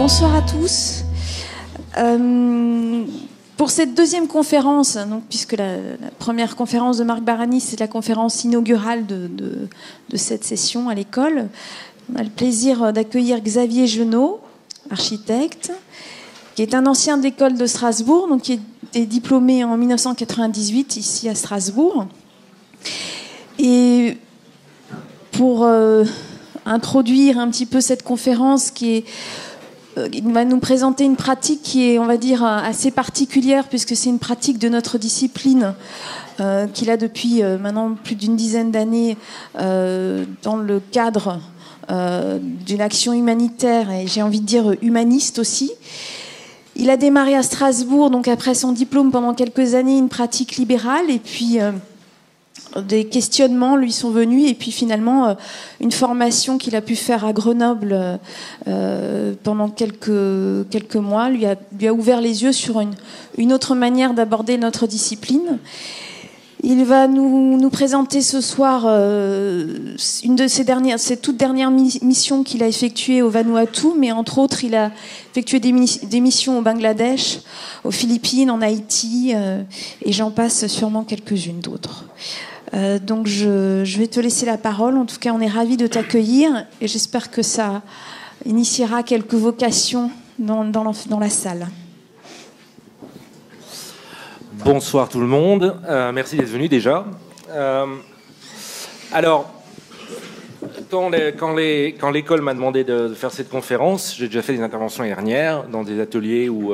Bonsoir à tous. Pour cette deuxième conférence, donc, puisque la première conférence de Marc Barani, c'est la conférence inaugurale de cette session à l'école, on a le plaisir d'accueillir Xavier Genot, architecte, qui est un ancien de l'école de Strasbourg, donc qui est diplômé en 1998 ici à Strasbourg. Et pour introduire un petit peu cette conférence il va nous présenter une pratique qui est, on va dire, assez particulière, puisque c'est une pratique de notre discipline qu'il a depuis maintenant plus d'une dizaine d'années dans le cadre d'une action humanitaire et j'ai envie de dire humaniste aussi. Il a démarré à Strasbourg, donc après son diplôme, pendant quelques années, une pratique libérale, et puis des questionnements lui sont venus, et puis finalement une formation qu'il a pu faire à Grenoble pendant quelques mois lui a ouvert les yeux sur une autre manière d'aborder notre discipline. Il va nous présenter ce soir une de ses toutes dernières missions qu'il a effectuées au Vanuatu, mais entre autres, il a effectué des missions au Bangladesh, aux Philippines, en Haïti, et j'en passe sûrement quelques-unes d'autres. Donc je vais te laisser la parole. En tout cas, on est ravis de t'accueillir et j'espère que ça initiera quelques vocations dans la salle. Bonsoir tout le monde, merci d'être venu déjà. Alors, quand l'école m'a demandé de faire cette conférence, j'ai déjà fait des interventions l'année dernière dans des ateliers ou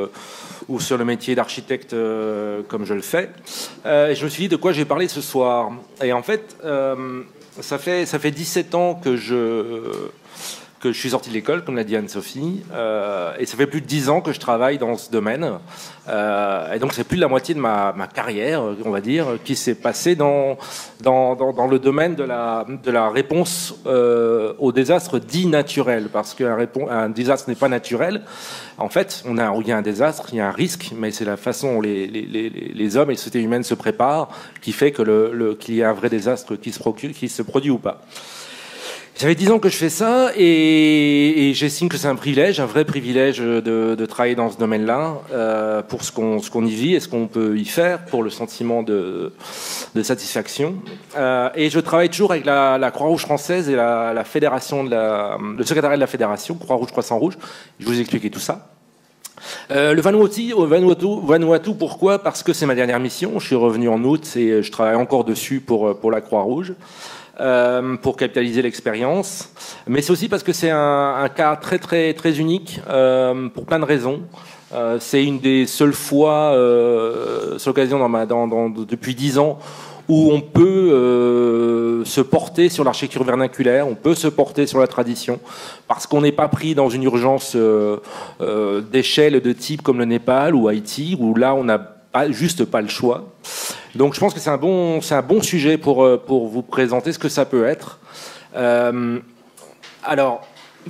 sur le métier d'architecte comme je le fais. Et je me suis dit de quoi j'ai parlé ce soir. Et en fait, ça fait 17 ans que je suis sorti de l'école, comme l'a dit Anne-Sophie, et ça fait plus de 10 ans que je travaille dans ce domaine. Et donc c'est plus de la moitié de ma carrière, on va dire, qui s'est passée dans le domaine de la réponse au désastre dit naturel, parce qu'un désastre n'est pas naturel. En fait, il y a un désastre, il y a un risque, mais c'est la façon dont les hommes et les sociétés humaines se préparent qui fait qu'il y a un vrai désastre qui se produit ou pas. Ça fait 10 ans que je fais ça et j'estime que c'est un privilège, un vrai privilège de travailler dans ce domaine-là pour ce qu'on y vit et ce qu'on peut y faire pour le sentiment de satisfaction. Et je travaille toujours avec la Croix-Rouge française et la fédération le secrétariat de la fédération, Croix-Rouge, Croissant-Rouge. Je vais vous expliquer tout ça. Le Vanuatu, pourquoi ? Parce que c'est ma dernière mission. Je suis revenu en août et je travaille encore dessus pour la Croix-Rouge. Pour capitaliser l'expérience, mais c'est aussi parce que c'est un cas très très très unique pour plein de raisons. C'est une des seules fois, c'est l'occasion depuis 10 ans où on peut se porter sur l'architecture vernaculaire, on peut se porter sur la tradition, parce qu'on n'est pas pris dans une urgence d'échelle de type comme le Népal ou Haïti, où là on n'a juste pas le choix. Donc je pense que c'est un bon sujet pour vous présenter ce que ça peut être. Alors,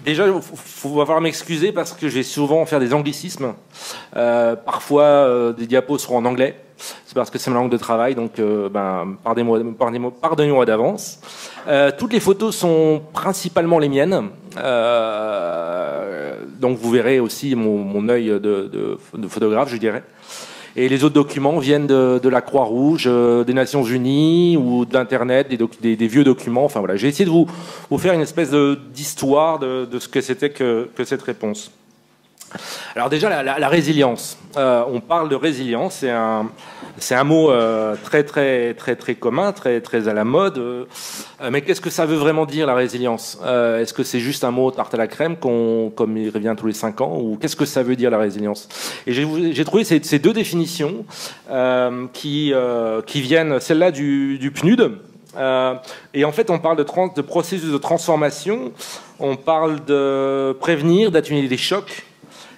déjà, il faut falloir m'excuser parce que je vais souvent faire des anglicismes. Parfois, des diapos seront en anglais. C'est parce que c'est ma langue de travail, donc pardonnez-moi d'avance. Toutes les photos sont principalement les miennes. Donc vous verrez aussi mon œil de photographe, je dirais. Et les autres documents viennent de la Croix-Rouge, des Nations Unies ou d'Internet, des vieux documents. Enfin voilà, j'ai essayé de vous faire une espèce d'histoire de ce que c'était que cette réponse. Alors déjà, la résilience. On parle de résilience, c'est un mot très très très très commun, très très à la mode. Mais qu'est-ce que ça veut vraiment dire, la résilience ? Est-ce que c'est juste un mot tarte à la crème comme il revient tous les 5 ans, ou qu'est-ce que ça veut dire, la résilience ? Et j'ai trouvé ces deux définitions qui viennent, celle-là du PNUD. Et en fait, on parle de processus de transformation, on parle de prévenir, d'atténuer les chocs,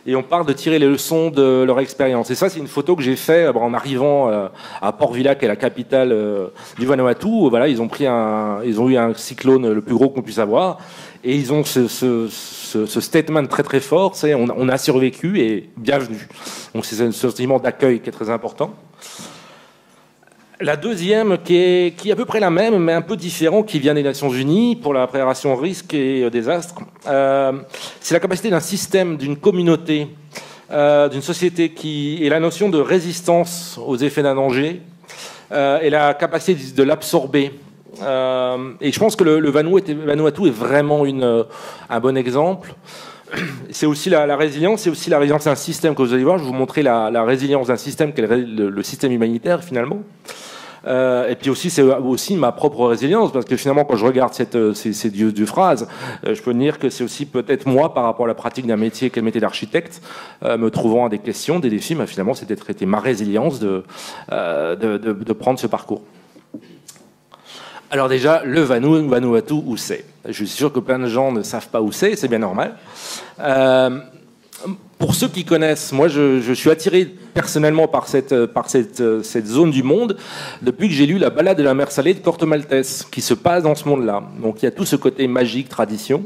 et on parle de tirer les leçons de leur expérience. Et ça, c'est une photo que j'ai faite en arrivant à Port Vila, qui est la capitale du Vanuatu. Voilà, ils ont eu un cyclone le plus gros qu'on puisse avoir, et ils ont ce statement très très fort, c'est on a survécu et bienvenue. Donc c'est un sentiment d'accueil qui est très important. La deuxième, qui est à peu près la même, mais un peu différent, qui vient des Nations Unies pour la préparation risque et désastre, c'est la capacité d'un système, d'une communauté, d'une société et la notion de résistance aux effets d'un danger et la capacité de l'absorber. Et je pense que le Vanuatu est vraiment un bon exemple. C'est aussi la résilience, c'est aussi la résilience d'un système que vous allez voir. Je vais vous montrer la résilience d'un système, qu'est le système humanitaire finalement. Et puis aussi, c'est aussi ma propre résilience, parce que finalement, quand je regarde ces deux phrases, je peux dire que c'est aussi peut-être moi, par rapport à la pratique d'un métier qu'est le métier d'architecte, me trouvant à des questions, des défis, mais finalement, c'était ma résilience de prendre ce parcours. Alors déjà, le Vanuatu, où c'est? Je suis sûr que plein de gens ne savent pas où c'est bien normal. Pour ceux qui connaissent, moi je suis attiré personnellement par cette zone du monde depuis que j'ai lu La balade de la mer salée de Corto Maltese, qui se passe dans ce monde-là. Donc il y a tout ce côté magique, tradition.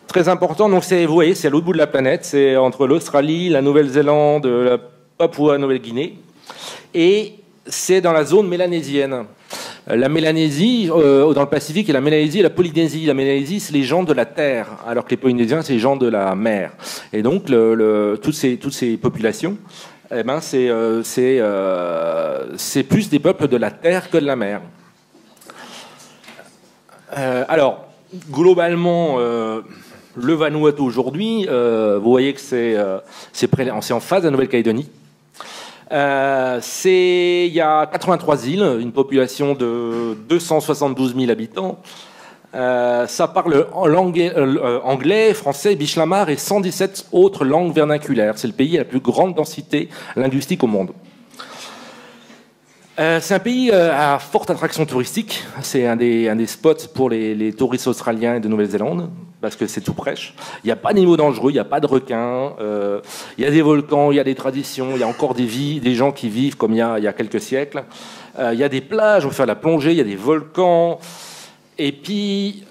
Très important, donc vous voyez, c'est à l'autre bout de la planète, c'est entre l'Australie, la Nouvelle-Zélande, la Papouasie-Nouvelle-Guinée, et c'est dans la zone mélanésienne. La Mélanésie, dans le Pacifique, et la Mélanésie et la Polynésie. La Mélanésie, c'est les gens de la terre, alors que les Polynésiens, c'est les gens de la mer. Et donc, toutes ces populations, eh ben, c'est plus des peuples de la terre que de la mer. Alors, globalement, le Vanuatu aujourd'hui, vous voyez que c'est en face de la Nouvelle-Calédonie. Il y a 83 îles, une population de 272 000 habitants. Ça parle anglais, français, bishlamar et 117 autres langues vernaculaires. C'est le pays à la plus grande densité linguistique au monde. C'est un pays à forte attraction touristique. C'est un des spots pour les touristes australiens et de Nouvelle-Zélande, parce que c'est tout près. Il n'y a pas d'animaux dangereux, il n'y a pas de requins, il y a des volcans, il y a des traditions, il y a encore des gens qui vivent comme il y a quelques siècles. Il y a des plages, on peut faire de la plongée, il y a des volcans. Et puis,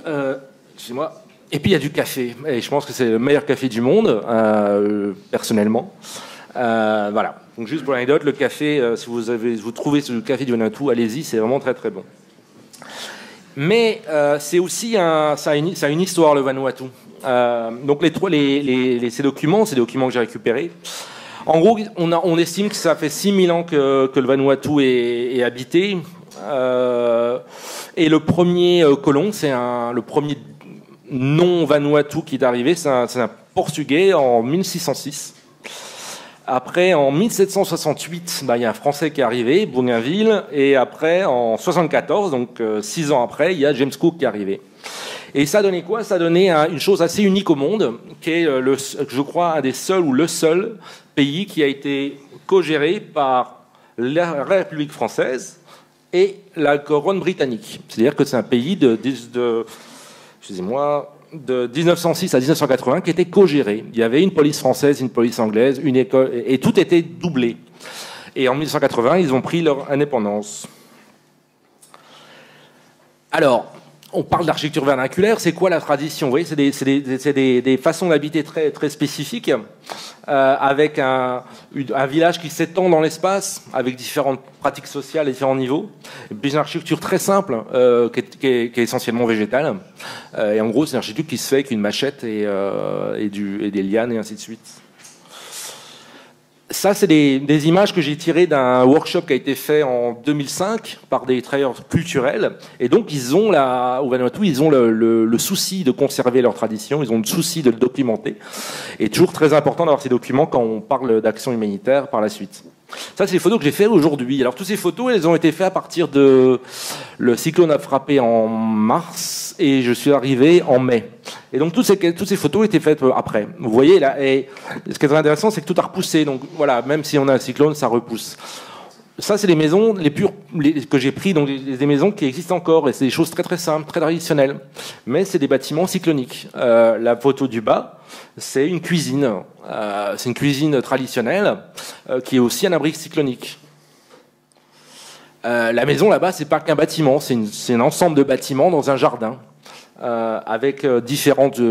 et puis il y a du café. Et je pense que c'est le meilleur café du monde, personnellement. Voilà. Donc juste pour l'anecdote, le café, si vous trouvez ce café du Vanuatu, allez-y, c'est vraiment très très bon. Mais c'est aussi ça a une histoire, le Vanuatu. Donc ces documents que j'ai récupérés. En gros, on estime que ça fait 6000 ans que le Vanuatu est habité. Et le premier colon, le premier non-Vanuatu qui est arrivé, c'est un Portugais en 1606. Après, en 1768, il y a un Français qui est arrivé, Bougainville, et après, en 74, donc 6 ans après, il y a James Cook qui est arrivé. Et ça donnait quoi? Ça donnait une chose assez unique au monde, qui est, je crois, un des seuls ou le seul pays qui a été co-géré par la République française et la couronne britannique. C'est-à-dire que c'est un pays de 1906 à 1980 qui était co-géré. Il y avait une police française, une police anglaise, une école, et tout était doublé. Et en 1980, ils ont pris leur indépendance. Alors, on parle d'architecture vernaculaire, c'est quoi la tradition? Vous voyez, c'est des façons d'habiter très, très spécifiques, avec un village qui s'étend dans l'espace, avec différentes pratiques sociales à différents niveaux. Et puis une architecture très simple, qui est essentiellement végétale. Et en gros, c'est une architecture qui se fait avec une machette et des lianes et ainsi de suite. Ça, c'est des images que j'ai tirées d'un workshop qui a été fait en 2005 par des travailleurs culturels. Et donc, au Vanuatu, ils ont le souci de conserver leur tradition, ils ont le souci de le documenter. Et toujours très important d'avoir ces documents quand on parle d'action humanitaire par la suite. Ça, c'est les photos que j'ai faites aujourd'hui. Alors, toutes ces photos, elles ont été faites à partir de... Le cyclone a frappé en mars et je suis arrivé en mai. Et donc, toutes ces photos étaient faites après. Vous voyez, là, et ce qui est très intéressant, c'est que tout a repoussé. Donc, voilà, même si on a un cyclone, ça repousse. Ça, c'est les maisons que j'ai pris, donc des maisons qui existent encore. Et c'est des choses très, très simples, très traditionnelles. Mais c'est des bâtiments cycloniques. La photo du bas, c'est une cuisine. C'est une cuisine traditionnelle qui est aussi un abri cyclonique. La maison là-bas, c'est pas qu'un bâtiment, c'est un ensemble de bâtiments dans un jardin avec différentes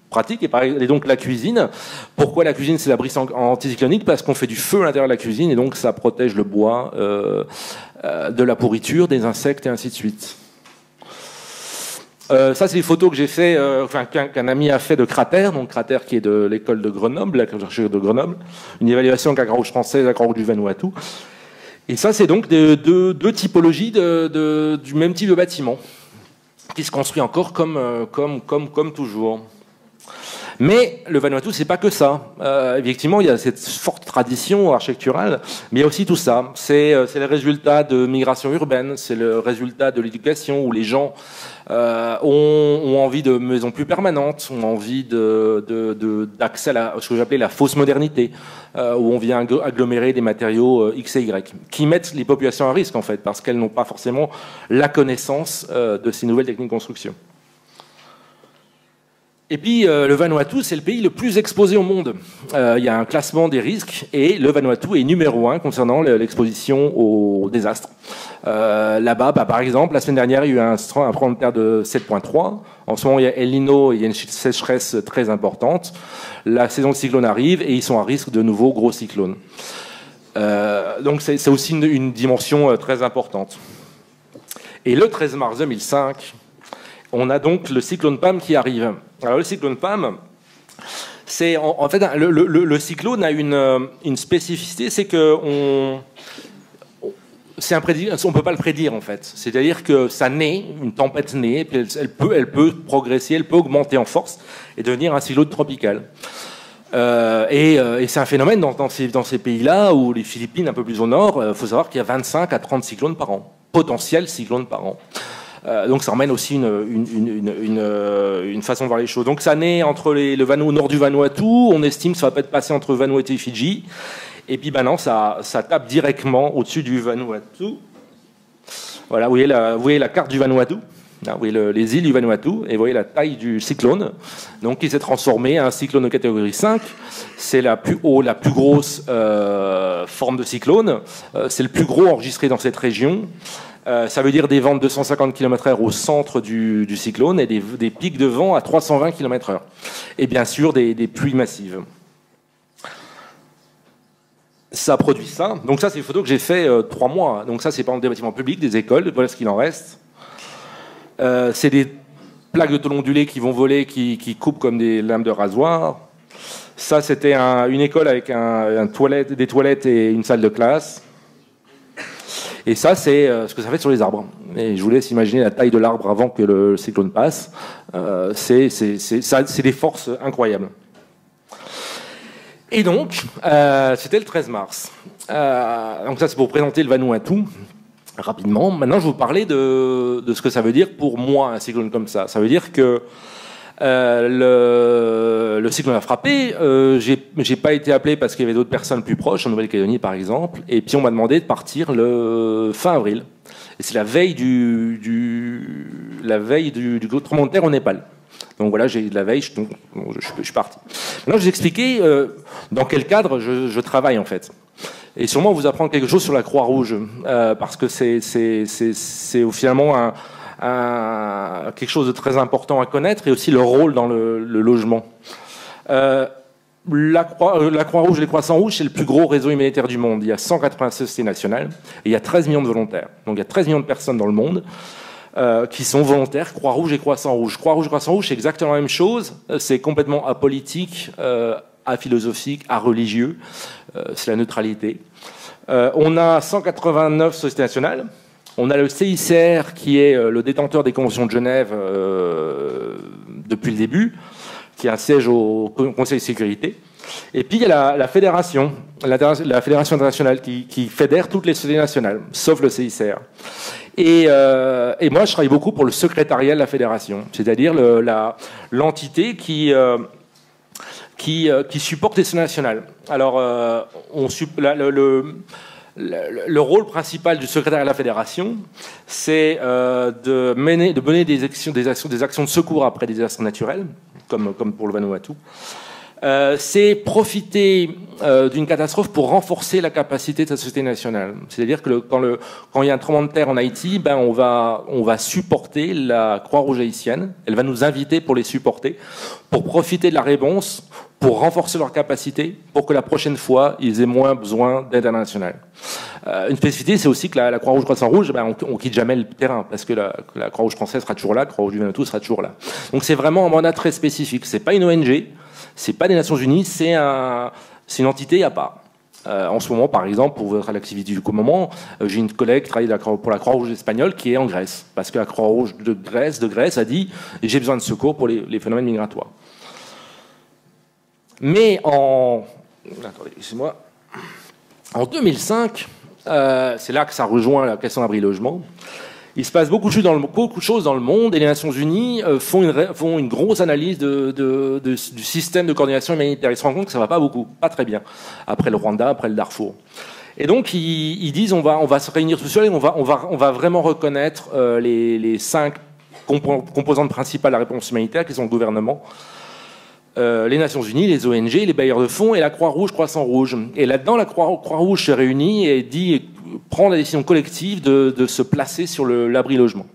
pratiques. Et donc la cuisine. Pourquoi la cuisine, c'est l'abri anticyclonique? Parce qu'on fait du feu à l'intérieur de la cuisine et donc ça protège le bois de la pourriture, des insectes et ainsi de suite. Ça, c'est des photos que j'ai fait, qu'un ami a fait de Cratère, donc Cratère qui est de l'école de Grenoble, la recherche de Grenoble, une évaluation avec la Croix-Rouge française, la Croix-Rouge du Vanuatu. Et ça, c'est donc deux typologies du même type de bâtiment, qui se construit encore comme toujours. Mais le Vanuatu, c'est pas que ça. Effectivement, il y a cette forte tradition architecturale, mais il y a aussi tout ça. C'est le résultat de migration urbaine, c'est le résultat de l'éducation où les gens ont envie de maisons plus permanentes, ont envie d'accès à ce que j'appelais la fausse modernité, où on vient agglomérer des matériaux X et Y, qui mettent les populations à risque en fait, parce qu'elles n'ont pas forcément la connaissance de ces nouvelles techniques de construction. Et puis, le Vanuatu, c'est le pays le plus exposé au monde. Il y a un classement des risques et le Vanuatu est numéro 1 concernant l'exposition aux désastres. Là-bas, par exemple, la semaine dernière, il y a eu un tremblement de terre de 7,3. En ce moment, il y a El Niño et il y a une sécheresse très importante. La saison de cyclone arrive et ils sont à risque de nouveaux gros cyclones. Donc, c'est aussi une dimension très importante. Et le 13 mars 2005, on a donc le cyclone Pam qui arrive. Alors le cyclone Pam, c'est en fait le cyclone a une spécificité, c'est que on peut pas le prédire en fait. C'est-à-dire que ça naît, une tempête naît, et puis elle peut progresser, elle peut augmenter en force et devenir un cyclone tropical. Et c'est un phénomène dans ces pays-là, ou les Philippines un peu plus au nord. Il faut savoir qu'il y a 25 à 30 cyclones par an, potentiels cyclones par an. Donc ça emmène aussi une façon de voir les choses. Donc ça naît entre au nord du Vanuatu, on estime que ça va peut-être passer entre Vanuatu et Fidji, et puis non, ça tape directement au-dessus du Vanuatu. Voilà, vous voyez la carte du Vanuatu, là, vous voyez les îles du Vanuatu, et vous voyez la taille du cyclone, donc il s'est transformé en un cyclone de catégorie 5, c'est la plus grosse forme de cyclone, c'est le plus gros enregistré dans cette région. Ça veut dire des vents de 250 km/h au centre du cyclone et des pics de vent à 320 km/h. Et bien sûr, des pluies massives. Ça produit ça. Donc ça, c'est une photo que j'ai fait 3 mois. Donc ça, c'est par exemple des bâtiments publics, des écoles. Voilà ce qu'il en reste. C'est des plaques de tôle ondulées qui vont voler, qui coupent comme des lames de rasoir. Ça, c'était une école avec des toilettes et une salle de classe. Et ça, c'est ce que ça fait sur les arbres. Et je vous laisse imaginer la taille de l'arbre avant que le cyclone passe. C'est des forces incroyables. Et donc, c'était le 13 mars. Donc ça, c'est pour présenter le Vanuatu rapidement. Maintenant, je vais vous parler de ce que ça veut dire pour moi, un cyclone comme ça. Ça veut dire que le cyclone a frappé. J'ai pas été appelé parce qu'il y avait d'autres personnes plus proches, en Nouvelle-Calédonie par exemple. Et puis on m'a demandé de partir le fin avril. Et c'est la veille du gros tremblement de terre au Népal. Donc voilà, la veille, je suis parti. Maintenant, je vais vous expliquer dans quel cadre je travaille en fait. Et sûrement vous apprendre quelque chose sur la Croix-Rouge, parce que c'est finalement quelque chose de très important à connaître, et aussi leur rôle dans le logement. La Croix-Rouge et les Croissants-Rouges, c'est le plus gros réseau humanitaire du monde. Il y a 196 sociétés nationales et il y a 13 millions de volontaires. Donc il y a 13 millions de personnes dans le monde qui sont volontaires, Croix-Rouge et Croissant-Rouge. Croix-Rouge et Croissant-Rouge, c'est exactement la même chose. C'est complètement apolitique, aphilosophique, areligieux. C'est la neutralité. On a 189 sociétés nationales. On a le CICR qui est le détenteur des conventions de Genève depuis le début, qui a un siège au Conseil de sécurité. Et puis il y a la fédération, la fédération internationale qui fédère toutes les sociétés nationales, sauf le CICR. Et moi, je travaille beaucoup pour le secrétariat de la fédération, c'est-à-dire l'entité qui supporte les sociétés nationales. Alors, le rôle principal du secrétaire de la fédération, c'est de mener des actions de secours après des désastres naturels, comme pour le Vanuatu, c'est profiter d'une catastrophe pour renforcer la capacité de sa société nationale. C'est-à-dire que quand il y a un tremblement de terre en Haïti, ben on va supporter la Croix-Rouge haïtienne. Elle va nous inviter pour les supporter, pour profiter de la réponse, pour renforcer leur capacité, pour que la prochaine fois, ils aient moins besoin d'aide internationale. Une spécificité, c'est aussi que la Croix-Rouge, Croissant-Rouge, ben, on quitte jamais le terrain, parce que la Croix-Rouge française sera toujours là, la Croix-Rouge du Vanuatu sera toujours là. Donc c'est vraiment un mandat très spécifique. C'est pas une ONG, c'est pas des Nations Unies, c'est une entité à part. En ce moment, par exemple, pour votre l'activité du moment, j'ai une collègue qui travaille pour la Croix-Rouge espagnole qui est en Grèce, parce que la Croix-Rouge de Grèce a dit « j'ai besoin de secours pour les phénomènes migratoires ». Mais attendez, excusez-moi. En 2005, c'est là que ça rejoint la question d'abri-logement. Il se passe beaucoup de choses dans le monde et les Nations Unies font une grosse analyse du système de coordination humanitaire. Ils se rendent compte que ça va pas beaucoup, pas très bien, après le Rwanda, après le Darfour. Et donc ils disent on va se réunir tout seul et on va vraiment reconnaître les 5 composantes principales de la réponse humanitaire qui sont le gouvernement, les Nations Unies, les ONG, les bailleurs de fonds et la Croix-Rouge, Croissant-Rouge. Et là-dedans, la Croix-Rouge se réunit et prend la décision collective de se placer sur l'abri-logement.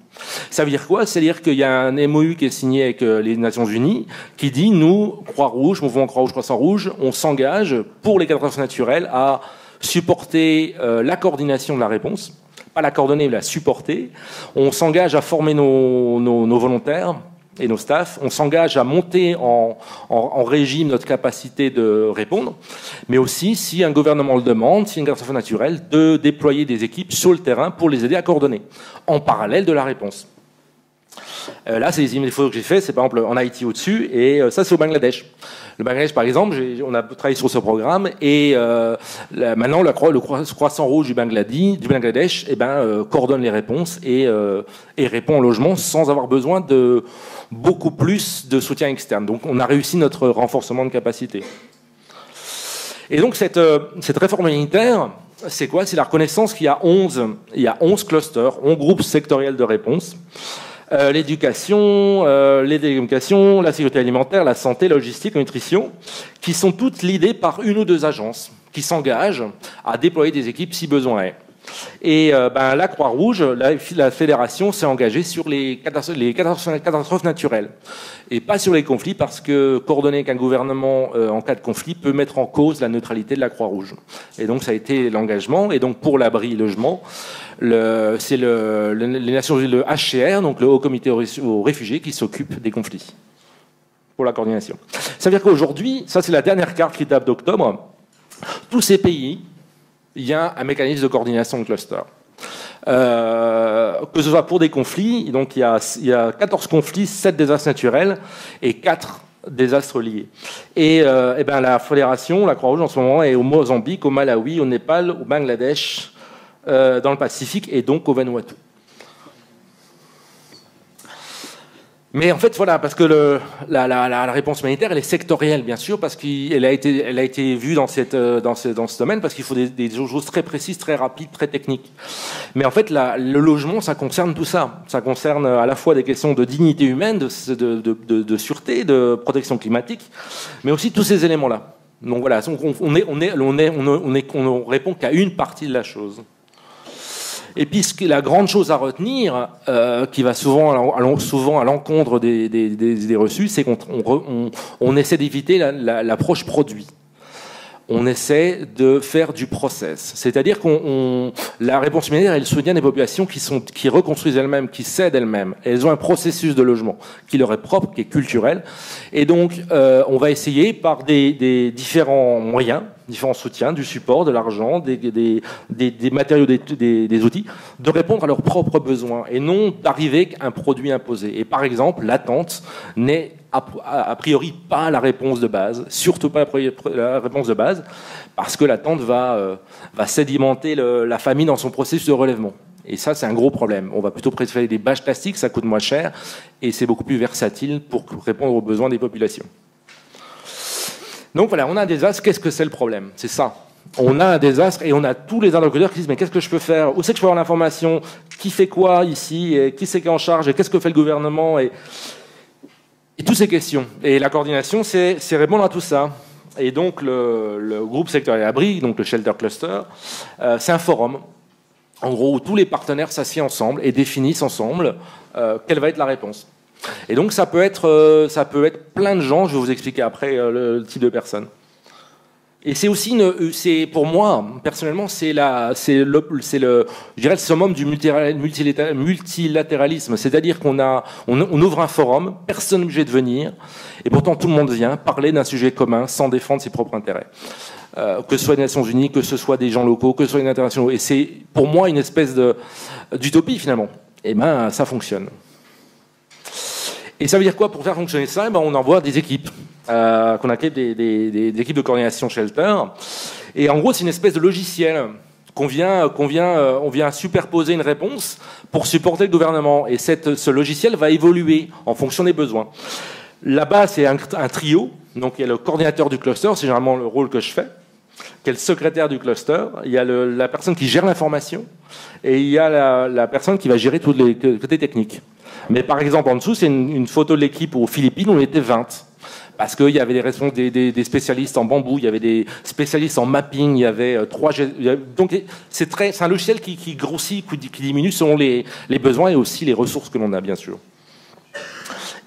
Ça veut dire quoi? C'est-à-dire qu'il y a un MOU qui est signé avec les Nations Unies qui dit, nous, Croix-Rouge, mouvement Croix-Rouge, Croissant-Rouge, on s'engage pour les catastrophes naturelles à supporter la coordination de la réponse, pas la coordonner, mais la supporter. On s'engage à former nos volontaires et nos staffs, on s'engage à monter en régime notre capacité de répondre, mais aussi, si un gouvernement le demande, si une catastrophe naturelle, de déployer des équipes sur le terrain pour les aider à coordonner, en parallèle de la réponse. Là, c'est les photos que j'ai fait, c'est par exemple en Haïti au-dessus, et ça c'est au Bangladesh. Le Bangladesh, par exemple, on a travaillé sur ce programme, et maintenant le Croissant Rouge du Bangladesh coordonne les réponses et répond au logement sans avoir besoin de beaucoup plus de soutien externe. Donc on a réussi notre renforcement de capacité. Et donc cette réforme humanitaire, c'est quoi? C'est la reconnaissance qu'il y a 11 clusters, 11 groupes sectoriels de réponse. L'éducation, les télécommunications, la sécurité alimentaire, la santé, la logistique, la nutrition, qui sont toutes leadées par une ou deux agences qui s'engagent à déployer des équipes si besoin est. Et la Croix-Rouge, la fédération s'est engagée sur les catastrophes naturelles et pas sur les conflits, parce que coordonner qu'un gouvernement en cas de conflit peut mettre en cause la neutralité de la Croix-Rouge. Et donc ça a été l'engagement. Et donc pour l'abri-logement, c'est les Nations Unies, le HCR, donc le Haut Comité aux réfugiés, qui s'occupe des conflits pour la coordination. Ça veut dire qu'aujourd'hui, ça c'est la dernière carte qui date d'octobre, tous ces pays, il y a un mécanisme de coordination de cluster. Que ce soit pour des conflits, donc il y a 14 conflits, 7 désastres naturels et 4 désastres liés. Et la fédération, la Croix-Rouge en ce moment, est au Mozambique, au Malawi, au Népal, au Bangladesh, dans le Pacifique et donc au Vanuatu. Mais en fait, voilà, parce que la réponse humanitaire, elle est sectorielle, bien sûr, parce qu'elle a été vue dans ce domaine, parce qu'il faut des choses très précises, très rapides, très techniques. Mais en fait, le logement, ça concerne tout ça. Ça concerne à la fois des questions de dignité humaine, de sûreté, de protection climatique, mais aussi tous ces éléments-là. Donc voilà, on répond qu'à une partie de la chose. Et puis la grande chose à retenir, qui va souvent à l'encontre des idées reçues, c'est qu'on essaie d'éviter l'approche produit. On essaie de faire du process. C'est-à-dire la réponse humanitaire, elle soutient des populations qui reconstruisent elles-mêmes, qui cèdent elles-mêmes. Elles ont un processus de logement qui leur est propre, qui est culturel. Et donc, on va essayer par des différents moyens, différents soutiens, du support, de l'argent, des matériaux, des outils, de répondre à leurs propres besoins et non d'arriver avec un produit imposé. Et par exemple, l'attente n'est a priori pas la réponse de base, surtout pas la réponse de base, parce que l'attente va sédimenter la famille dans son processus de relèvement. Et ça, c'est un gros problème. On va plutôt préférer des bâches plastiques, ça coûte moins cher, et c'est beaucoup plus versatile pour répondre aux besoins des populations. Donc voilà, on a un désastre. Qu'est-ce que c'est le problème? C'est ça. On a un désastre et on a tous les interlocuteurs qui disent mais qu'est-ce que je peux faire? Où c'est que je peux avoir l'information? Qui fait quoi ici? Et qui c'est qui est en charge? Et qu'est-ce que fait le gouvernement? Et toutes ces questions. Et la coordination, c'est répondre à tout ça. Et donc, le groupe sectoriel abri, donc le Shelter Cluster, c'est un forum, en gros, où tous les partenaires s'assiedent ensemble et définissent ensemble quelle va être la réponse. Et donc, ça peut être plein de gens. Je vais vous expliquer après le type de personnes. Et c'est aussi, pour moi, personnellement, c'est le summum du multilatéralisme. C'est-à-dire qu'on ouvre un forum, personne n'est obligé de venir, et pourtant tout le monde vient parler d'un sujet commun sans défendre ses propres intérêts. Que ce soit les Nations Unies, que ce soit des gens locaux, que ce soit les internationaux. Et c'est, pour moi, une espèce d'utopie, finalement. Et ben, ça fonctionne. Et ça veut dire quoi? Pour faire fonctionner ça, on envoie des équipes, qu'on appelle des équipes de coordination Shelter. Et en gros, c'est une espèce de logiciel on vient superposer une réponse pour supporter le gouvernement. Et ce logiciel va évoluer en fonction des besoins. Là-bas, c'est un trio. Donc, il y a le coordinateur du cluster, c'est généralement le rôle que je fais, qui est le secrétaire du cluster. Il y a la personne qui gère l'information. Et il y a la personne qui va gérer tous les côtés techniques. Mais par exemple, en dessous, c'est une photo de l'équipe aux Philippines, où on était 20. Parce qu'il y avait des spécialistes en bambou, il y avait des spécialistes en mapping, il y avait donc c'est un logiciel qui grossit, qui diminue selon les besoins et aussi les ressources que l'on a, bien sûr.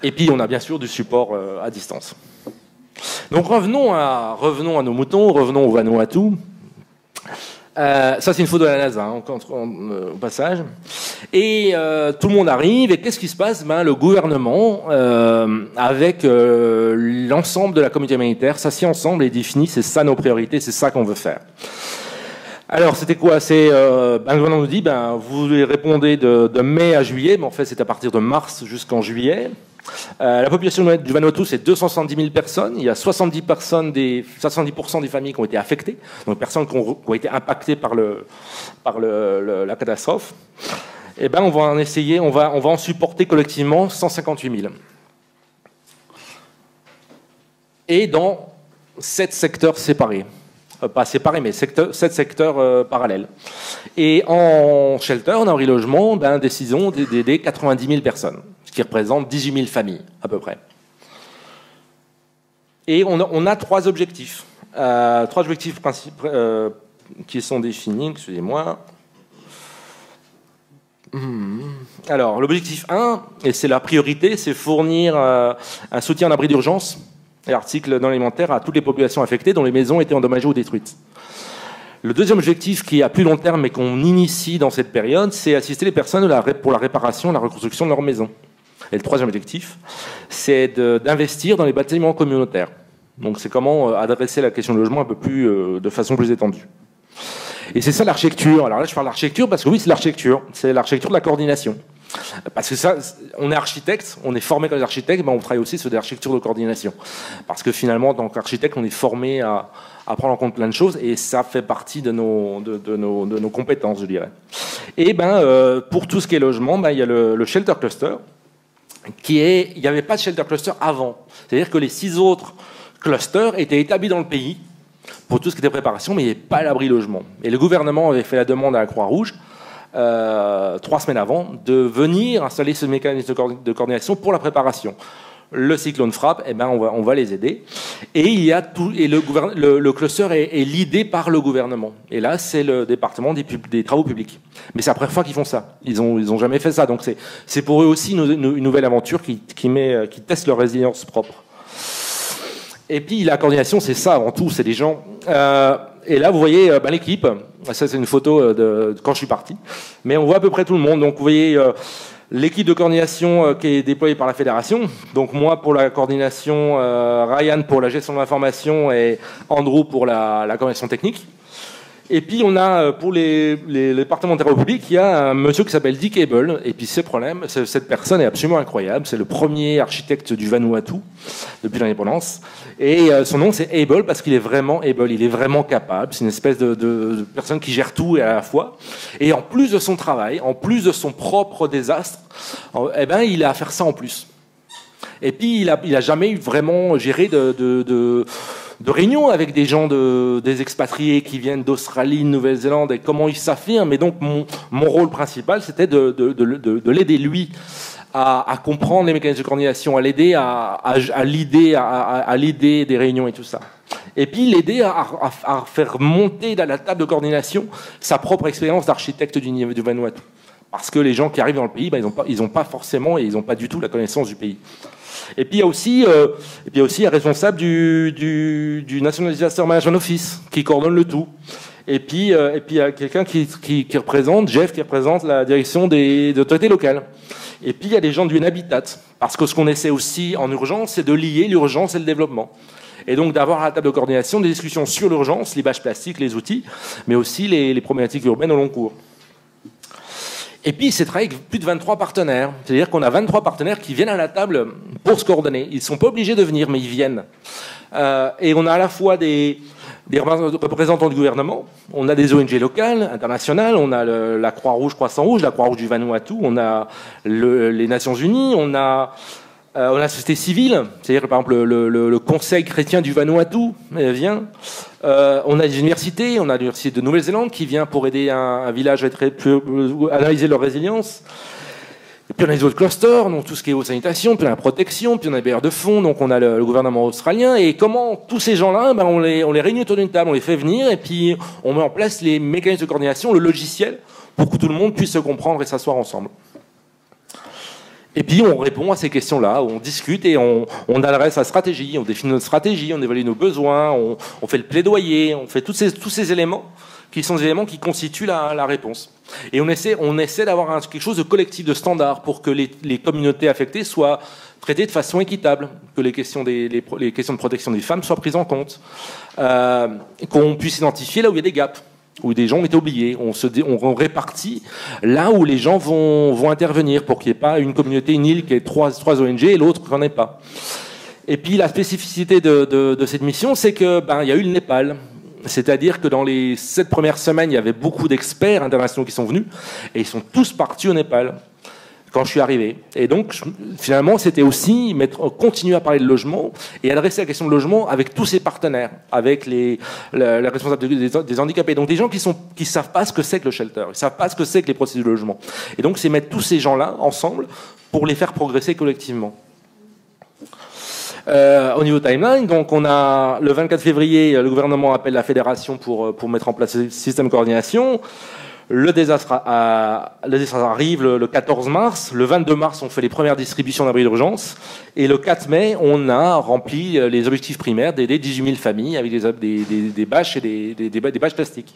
Et puis, on a bien sûr du support à distance. Donc, revenons à nos moutons, revenons au Vanuatu. Ça, c'est une photo de la NASA, au passage. Et tout le monde arrive, et qu'est-ce qui se passe? Le gouvernement, avec l'ensemble de la communauté humanitaire, s'assied ensemble et définit, c'est ça nos priorités, c'est ça qu'on veut faire. Alors, c'était quoi? Le gouvernement nous dit, vous répondez de mai à juillet, mais en fait, c'est à partir de mars jusqu'en juillet. La population du Vanuatu, c'est 270 000 personnes. Il y a 70% des familles qui ont été affectées, donc personnes qui ont été impactées par la catastrophe. Et on va en essayer, on va en supporter collectivement 158 000. Et dans 7 secteurs séparés. Pas séparés, mais 7 secteurs parallèles. Et en shelter, en abri logement, décision d'aider 90 000 personnes, ce qui représente 18 000 familles, à peu près. Et on a 3 objectifs. 3 objectifs principaux qui sont définis, excusez-moi. Alors, l'objectif 1, et c'est la priorité, c'est fournir un soutien en abri d'urgence et articles non alimentaires à toutes les populations affectées dont les maisons étaient endommagées ou détruites. Le deuxième objectif, qui est à plus long terme mais qu'on initie dans cette période, c'est assister les personnes pour la réparation et la reconstruction de leur maison. Et le troisième objectif, c'est d'investir dans les bâtiments communautaires. Donc c'est comment adresser la question du logement un peu plus, de façon plus étendue. Et c'est ça l'architecture. Alors là, je parle d'architecture parce que oui, c'est l'architecture de la coordination. Parce que ça, on est architecte, on est formé comme architecte, on travaille aussi sur des architectures de coordination. Parce que finalement, en tant qu'architecte, on est formé à prendre en compte plein de choses et ça fait partie de nos compétences, je dirais. Et pour tout ce qui est logement, il y a le Shelter Cluster, il n'y avait pas de Shelter Cluster avant. C'est-à-dire que les 6 autres clusters étaient établis dans le pays pour tout ce qui était préparation, mais il n'y avait pas l'abri logement. Et le gouvernement avait fait la demande à la Croix-Rouge 3 semaines avant de venir installer ce mécanisme de coordination pour la préparation. Le cyclone frappe, on va les aider. Et il y a le cluster est l'idée par le gouvernement. Et là, c'est le département des travaux publics. Mais c'est la première fois qu'ils font ça. Ils ont jamais fait ça. Donc c'est pour eux aussi une nouvelle aventure qui teste leur résilience propre. Et puis la coordination, c'est ça avant tout, c'est des gens. Et là, vous voyez l'équipe. Ça, c'est une photo de quand je suis parti. Mais on voit à peu près tout le monde. Donc vous voyez l'équipe de coordination qui est déployée par la fédération. Donc moi pour la coordination, Ryan pour la gestion de l'information et Andrew pour la coordination technique. Et puis on a pour les départements de travaux publics, il y a un monsieur qui s'appelle Dick Abel. Et puis cette personne est absolument incroyable. C'est le premier architecte du Vanuatu depuis l'indépendance. Et son nom c'est Abel parce qu'il est vraiment able, il est vraiment capable. C'est une espèce de personne qui gère tout et à la fois. Et en plus de son travail, en plus de son propre désastre, il a à faire ça en plus. Et puis il a jamais vraiment géré de réunions avec des gens, des expatriés qui viennent d'Australie, de Nouvelle-Zélande, et comment ils s'affirment. Et donc, mon rôle principal, c'était de l'aider, lui, à comprendre les mécanismes de coordination, à l'aider à l'idée des réunions et tout ça. Et puis l'aider à faire monter dans la table de coordination sa propre expérience d'architecte du Vanuatu. Parce que les gens qui arrivent dans le pays, ils n'ont pas forcément et ils n'ont pas du tout la connaissance du pays. Et puis il y a aussi, un responsable du National Disaster Management Office qui coordonne le tout. Et puis il y a quelqu'un qui représente, Jeff, qui représente la direction des autorités locales. Et puis il y a des gens du Habitat, parce que ce qu'on essaie aussi en urgence, c'est de lier l'urgence et le développement. Et donc d'avoir à la table de coordination des discussions sur l'urgence, les bâches plastiques, les outils, mais aussi les problématiques urbaines au long cours. Et puis c'est travaillé avec plus de 23 partenaires. C'est-à-dire qu'on a 23 partenaires qui viennent à la table pour se coordonner. Ils ne sont pas obligés de venir, mais ils viennent. Et on a à la fois des représentants du gouvernement, on a des ONG locales, internationales, on a la Croix-Rouge, Croissant-Rouge, la Croix-Rouge du Vanuatu, on a les Nations Unies, on a la société civile, c'est-à-dire par exemple le Conseil chrétien du Vanuatu vient. On a des universités, on a l'université de Nouvelle-Zélande qui vient pour aider un village à analyser leur résilience. Et puis on a les autres clusters, donc tout ce qui est eau sanitation, puis on a la protection, puis on a les bailleurs de fonds, donc on a le gouvernement australien. Et comment tous ces gens-là, on les réunit autour d'une table, on les fait venir, et puis on met en place les mécanismes de coordination, le logiciel, pour que tout le monde puisse se comprendre et s'asseoir ensemble. Et puis on répond à ces questions-là, on discute et on adresse la stratégie, on définit notre stratégie, on évalue nos besoins, on fait le plaidoyer, on fait tous ces éléments qui sont des éléments qui constituent la réponse. Et on essaie d'avoir quelque chose de collectif, de standard, pour que les communautés affectées soient traitées de façon équitable, que les questions de protection des femmes soient prises en compte, qu'on puisse identifier là où il y a des gaps, où des gens ont été oubliés. On répartit là où les gens vont intervenir pour qu'il n'y ait pas une communauté, une île qui ait trois ONG et l'autre qui n'en ait pas. Et puis la spécificité de cette mission, c'est que il y a eu le Népal. C'est-à-dire que dans les 7 premières semaines, il y avait beaucoup d'experts internationaux qui sont venus et ils sont tous partis au Népal quand je suis arrivé. Et donc, finalement, c'était aussi continuer à parler de logement et adresser la question de logement avec tous ses partenaires, avec les responsables des handicapés. Donc, des gens qui savent pas ce que c'est que le shelter, ils savent pas ce que c'est que les processus de logement. Et donc, c'est mettre tous ces gens-là ensemble pour les faire progresser collectivement. Au niveau timeline, donc on a le 24 février, le gouvernement appelle la fédération pour mettre en place ce système de coordination. Le désastre arrive le 14 mars. Le 22 mars, on fait les premières distributions d'abris d'urgence. Et le 4 mai, on a rempli les objectifs primaires d'aider 18 000 familles avec des bâches et des bâches plastiques.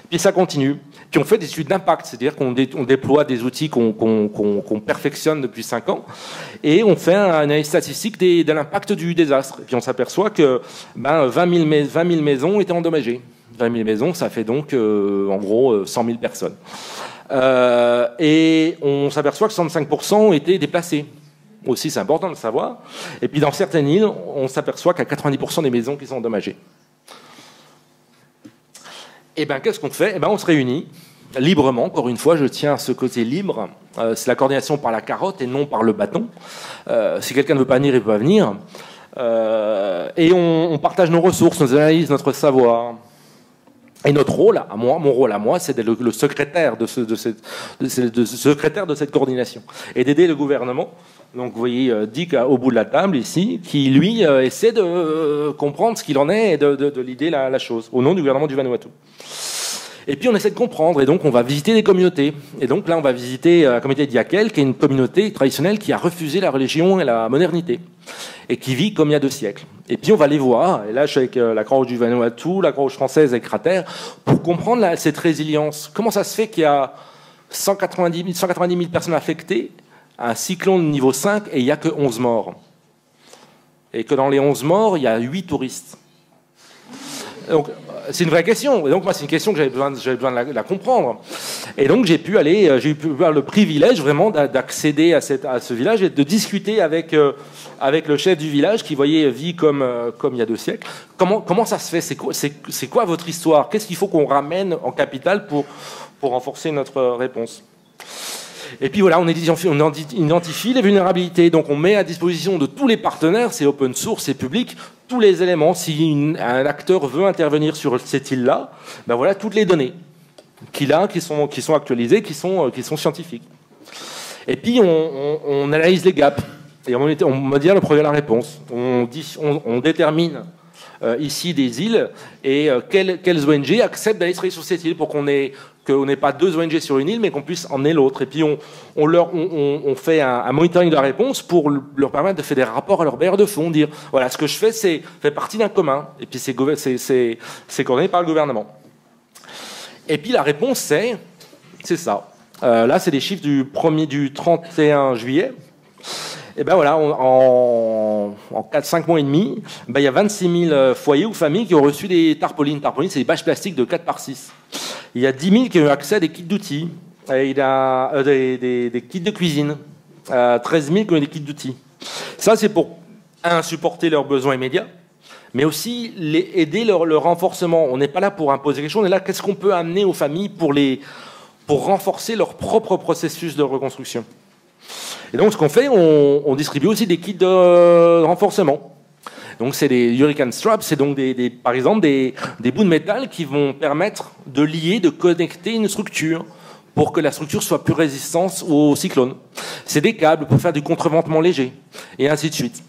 Puis ça continue. Puis on fait des études d'impact, c'est-à-dire qu'on déploie des outils qu'on perfectionne depuis 5 ans. Et on fait une analyse statistique de l'impact du désastre. Et puis on s'aperçoit que 20 000 maisons étaient endommagées. 20 000 maisons, ça fait donc en gros 100 000 personnes. Et on s'aperçoit que 65% ont été déplacés. Aussi, c'est important de le savoir. Et puis dans certaines îles, on s'aperçoit qu'à 90% des maisons qui sont endommagées. Et qu'est-ce qu'on fait ? On se réunit librement. Encore une fois, je tiens à ce côté libre. C'est la coordination par la carotte et non par le bâton. Si quelqu'un ne veut pas venir, il ne peut pas venir. Et on partage nos ressources, nos analyses, notre savoir. Et notre rôle, mon rôle à moi, c'est d'être le secrétaire de cette coordination et d'aider le gouvernement. Donc vous voyez Dick au bout de la table ici, qui lui essaie de comprendre ce qu'il en est et de l'idée la chose, au nom du gouvernement du Vanuatu. Et puis on essaie de comprendre, et donc on va visiter des communautés. Et donc là on va visiter la communauté d'Yakel, qui est une communauté traditionnelle qui a refusé la religion et la modernité, et qui vit comme il y a 2 siècles. Et puis on va les voir, et là je suis avec la Croix-Rouge du Vanuatu, la Croix-Rouge française avec Cratère, pour comprendre cette résilience. Comment ça se fait qu'il y a 190 000 personnes affectées, un cyclone de niveau 5, et il n'y a que 11 morts. Et que dans les 11 morts, il y a 8 touristes. Donc, c'est une vraie question. Et donc, moi, c'est une question que j'avais besoin de la comprendre. Et donc, j'ai eu le privilège vraiment d'accéder à ce village et de discuter avec le chef du village qui, vit comme il y a 2 siècles. Comment ça se fait ? C'est quoi votre histoire ? Qu'est-ce qu'il faut qu'on ramène en capitale pour renforcer notre réponse ? Et puis voilà, on identifie les vulnérabilités. Donc on met à disposition de tous les partenaires, c'est open source, c'est public, tous les éléments. Si un acteur veut intervenir sur cette île-là, voilà toutes les données qu'il a, qui sont actualisées, qui sont scientifiques. Et puis on analyse les gaps. Et on modère le projet de la réponse. On détermine ici des îles et quelles ONG acceptent d'aller travailler sur cette île pour qu'on n'ait pas 2 ONG sur une île, mais qu'on puisse emmener l'autre. Et puis on fait un monitoring de la réponse pour leur permettre de faire des rapports à leur bailleur de fonds, dire voilà, ce que je fais, fait partie d'un commun. Et puis c'est coordonné par le gouvernement. Et puis la réponse, c'est ça. Là, c'est des chiffres du 31 juillet. Et ben voilà, en 4-5 mois et demi, ben il y a 26 000 foyers ou familles qui ont reçu des tarpaulines. Tarpaulines, c'est des bâches plastiques de 4 par 6. Il y a 10 000 qui ont eu accès à des kits d'outils. Il y a des kits de cuisine. 13 000 qui ont eu des kits d'outils. Ça, c'est pour, supporter leurs besoins immédiats, mais aussi aider leur renforcement. On n'est pas là pour imposer quelque chose, on est là, qu'est-ce qu'on peut amener aux familles pour renforcer leur propre processus de reconstruction. Et donc, ce qu'on fait, on distribue aussi des kits de renforcement. Donc, c'est des Hurricane Straps, c'est donc par exemple des bouts de métal qui vont permettre de lier, de connecter une structure pour que la structure soit plus résistante aux cyclones. C'est des câbles pour faire du contreventement léger, et ainsi de suite.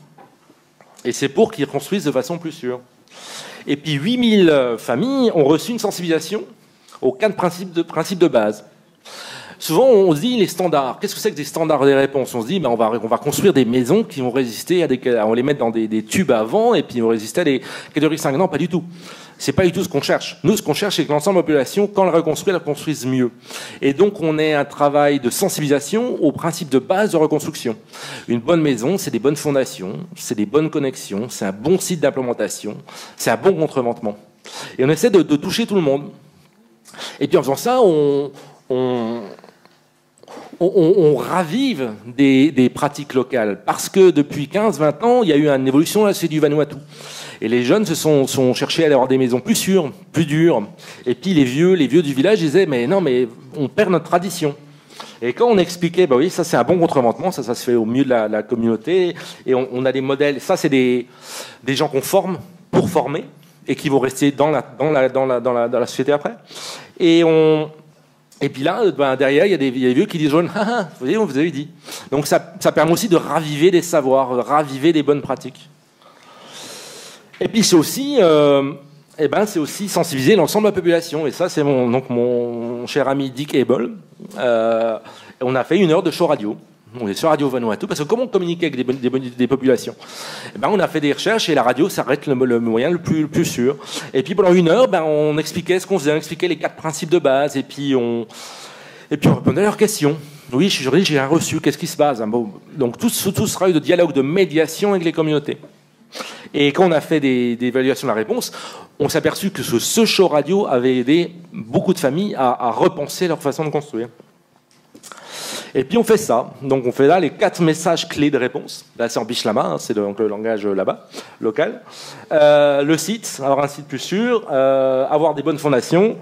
Et c'est pour qu'ils construisent de façon plus sûre. Et puis, 8000 familles ont reçu une sensibilisation aux 4 principes de base. Souvent, on se dit les standards. Qu'est-ce que c'est que des standards des réponses? On se dit, ben, on va construire des maisons qui vont résister on les met dans des tubes à vent et puis ils vont résister à des catégories 5. Non, pas du tout. C'est pas du tout ce qu'on cherche. Nous, ce qu'on cherche, c'est que l'ensemble de la population, quand elle reconstruit, elle reconstruise mieux. Et donc, on est un travail de sensibilisation aux principes de base de reconstruction. Une bonne maison, c'est des bonnes fondations, c'est des bonnes connexions, c'est un bon site d'implémentation, c'est un bon contreventement. Et on essaie de toucher tout le monde. Et puis en faisant ça, on ravive des pratiques locales. Parce que depuis 15-20 ans, il y a eu une évolution là, c'est du Vanuatu. Et les jeunes se sont cherchés à avoir des maisons plus sûres, plus dures. Et puis les vieux du village disaient, mais non, mais on perd notre tradition. Et quand on expliquait, bah oui, ça c'est un bon contreventement, ça se fait au milieu de la communauté. Et on a des modèles, ça c'est des gens qu'on forme pour former et qui vont rester dans la société après. Et puis là, ben, derrière, il y a des vieux qui disent « Ah, vous voyez, on vous avait dit ». Donc ça permet aussi de raviver des savoirs, de raviver des bonnes pratiques. Et puis c'est aussi sensibiliser l'ensemble de la population. Et ça, c'est mon cher ami Dick Abel. On a fait 1 heure de show radio. On est sur Radio Vanuatu, parce que comment on communique avec des populations? Eh ben, on a fait des recherches et la radio, ça reste le moyen le plus sûr. Et puis pendant 1 heure, ben, on expliquait ce qu'on faisait, on expliquait les 4 principes de base, et puis on répondait à leurs questions. Oui, j'ai rien reçu, qu'est-ce qui se passe? Bon, donc tout ce travail de dialogue, de médiation avec les communautés. Et quand on a fait des évaluations de la réponse, on s'est aperçu que ce show radio avait aidé beaucoup de familles à repenser leur façon de construire. Et puis on fait ça. Donc on fait là les 4 messages clés de réponse. Là c'est en Bichlama, hein, c'est donc le langage là-bas, local. Le site, avoir un site plus sûr, avoir des bonnes fondations,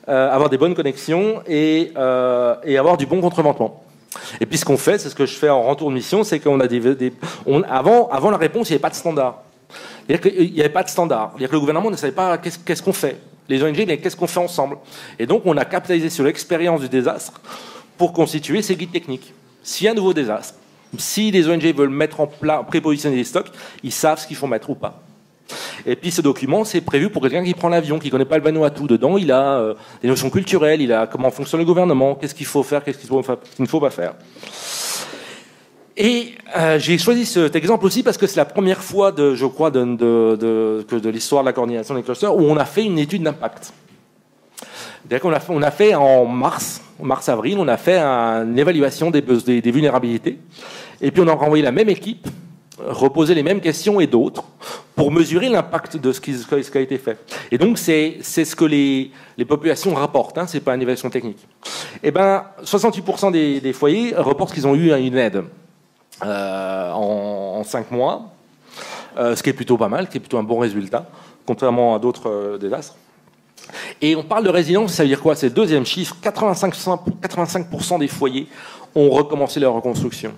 avoir des bonnes connexions et avoir du bon contreventement. Et puis ce qu'on fait, c'est ce que je fais en retour de mission, c'est qu'on a avant la réponse, il n'y avait pas de standard. C'est-à-dire qu'il n'y avait pas de standard. C'est-à-dire que le gouvernement ne savait pas qu'est-ce qu'on fait. Les ONG, mais qu'est-ce qu'on fait ensemble. Et donc on a capitalisé sur l'expérience du désastre pour constituer ces guides techniques. S'il y a un nouveau désastre, si les ONG veulent mettre en place, prépositionner des stocks, ils savent ce qu'il faut mettre ou pas. Et puis ce document, c'est prévu pour quelqu'un qui prend l'avion, qui ne connaît pas le Vanuatu. Dedans, il a des notions culturelles, il a comment fonctionne le gouvernement, qu'est-ce qu'il faut faire, qu'est-ce qu'il ne faut pas faire. Et j'ai choisi cet exemple aussi parce que c'est la première fois, je crois, de l'histoire de la coordination des clusters où on a fait une étude d'impact. C'est-à-dire qu'on a fait en mars-avril, on a fait une évaluation des vulnérabilités. Et puis on a renvoyé la même équipe, reposer les mêmes questions et d'autres, pour mesurer l'impact de ce qui a été fait. Et donc c'est ce que les populations rapportent, hein, c'est pas une évaluation technique. Et ben 68% des foyers reportent qu'ils ont eu une aide en 5 mois, ce qui est plutôt pas mal, qui est plutôt un bon résultat, contrairement à d'autres désastres. Et on parle de résilience, ça veut dire quoi? C'est le deuxième chiffre. 85% des foyers ont recommencé leur reconstruction.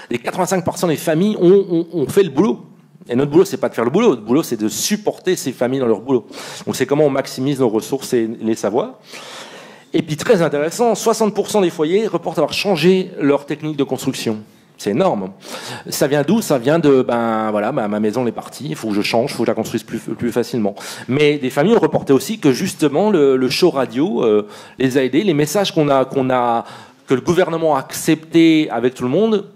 Les 85% des familles ont fait le boulot. Et notre boulot, c'est pas de faire le boulot. Notre boulot, c'est de supporter ces familles dans leur boulot. Donc c'est comment on maximise nos ressources et les savoirs. Et puis très intéressant, 60% des foyers reportent avoir changé leur technique de construction. C'est énorme. Ça vient d'où? Ça vient de, ma maison est partie, il faut que je change, il faut que je la construise plus facilement. Mais des familles ont reporté aussi que justement le show radio les a aidés, les messages que le gouvernement a acceptés avec tout le monde,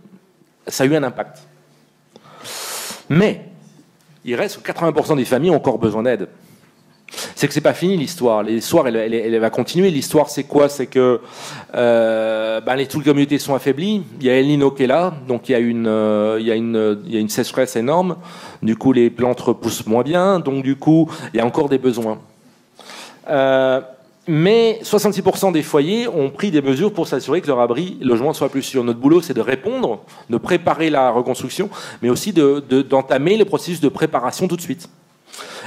ça a eu un impact. Mais il reste que 80% des familles ont encore besoin d'aide. C'est que c'est pas fini l'histoire. L'histoire, elle va continuer. L'histoire, c'est quoi? C'est que les toutes les communautés sont affaiblies. Il y a El Niño qui est là, donc il y a une sécheresse énorme. Du coup, les plantes repoussent moins bien. Donc du coup, il y a encore des besoins. Mais 66% des foyers ont pris des mesures pour s'assurer que leur abri logement soit plus sûr. Notre boulot, c'est de répondre, de préparer la reconstruction, mais aussi d'entamer le processus de préparation tout de suite.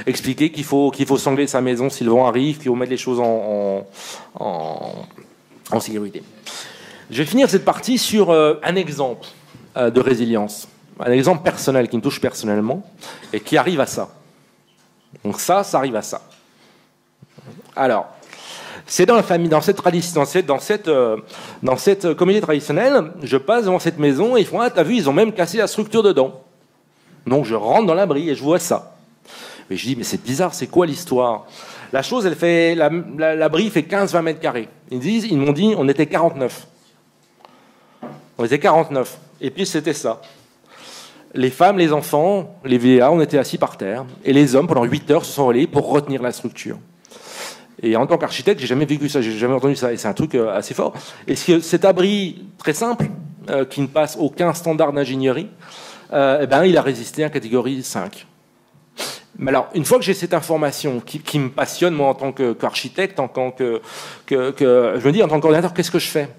Expliquer qu'il faut sangler sa maison si le vent arrive, qu'il faut mettre les choses en sécurité. Je vais finir cette partie sur un exemple de résilience, un exemple personnel qui me touche personnellement et qui arrive à ça. Donc ça arrive à ça. Alors, c'est dans la famille, dans cette tradition, dans cette communauté traditionnelle, je passe devant cette maison et ils font « Ah, t'as vu, ils ont même cassé la structure dedans. » Donc je rentre dans l'abri et je vois ça. Et je dis, mais c'est bizarre, c'est quoi l'histoire? La chose, l'abri fait 15-20 mètres carrés. Ils m'ont dit, on était 49. On était 49. Et puis c'était ça. Les femmes, les enfants, les vieillards, on était assis par terre. Et les hommes, pendant 8 heures, se sont relayés pour retenir la structure. Et en tant qu'architecte, j'ai jamais vécu ça, j'ai jamais entendu ça. Et c'est un truc assez fort. Et cet abri très simple, qui ne passe aucun standard d'ingénierie, il a résisté à catégorie 5. Mais alors, une fois que j'ai cette information qui me passionne, moi, en tant qu'architecte, en tant je me dis, en tant qu'ordinateur, qu'est-ce que je fais?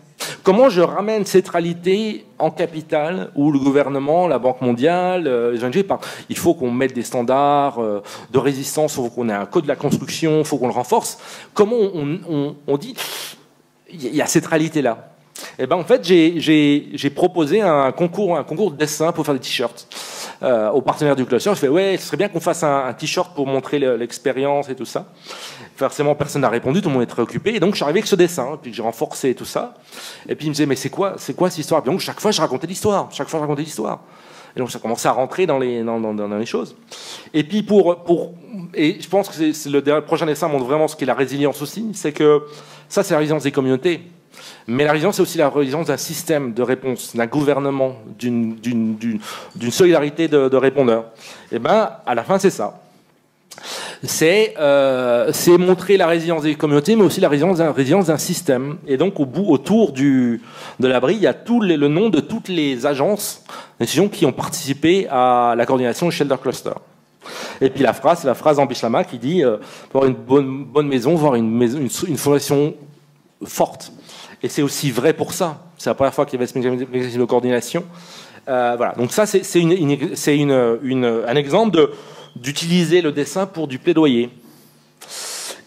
Comment je ramène cette réalité en capitale où le gouvernement, la Banque mondiale, les ONG parlent? Il faut qu'on mette des standards de résistance, il faut qu'on ait un code de la construction, il faut qu'on le renforce. Comment on dit, il y a cette réalité-là? Eh ben, en fait, j'ai proposé un concours de dessin pour faire des t-shirts aux partenaires du cluster. Je fais, ouais, ce serait bien qu'on fasse un t-shirt pour montrer l'expérience et tout ça. Forcément, personne n'a répondu, tout le monde est très occupé. Et donc, je suis arrivé avec ce dessin, puis j'ai renforcé tout ça. Et puis, il me disait, mais c'est quoi cette histoire? Et donc, chaque fois, je racontais l'histoire. Et donc, ça commençait à rentrer dans les choses. Et puis, et je pense que le prochain dessin montre vraiment ce qu'est la résilience aussi. C'est que ça, c'est la résilience des communautés. Mais la résilience, c'est aussi la résilience d'un système de réponse, d'un gouvernement, d'une solidarité de répondeurs. Et ben, à la fin, c'est ça. C'est montrer la résilience des communautés, mais aussi la résilience d'un système. Et donc, autour de l'abri, il y a le nom de toutes les agences, institutions qui ont participé à la coordination du Shelter Cluster. Et puis c'est la phrase d'Ambishlama qui dit pour avoir une bonne maison, voir une fondation forte. Et c'est aussi vrai pour ça. C'est la première fois qu'il y avait ce mécanisme de coordination. Voilà. Donc ça, c'est un exemple d'utiliser le dessin pour du plaidoyer.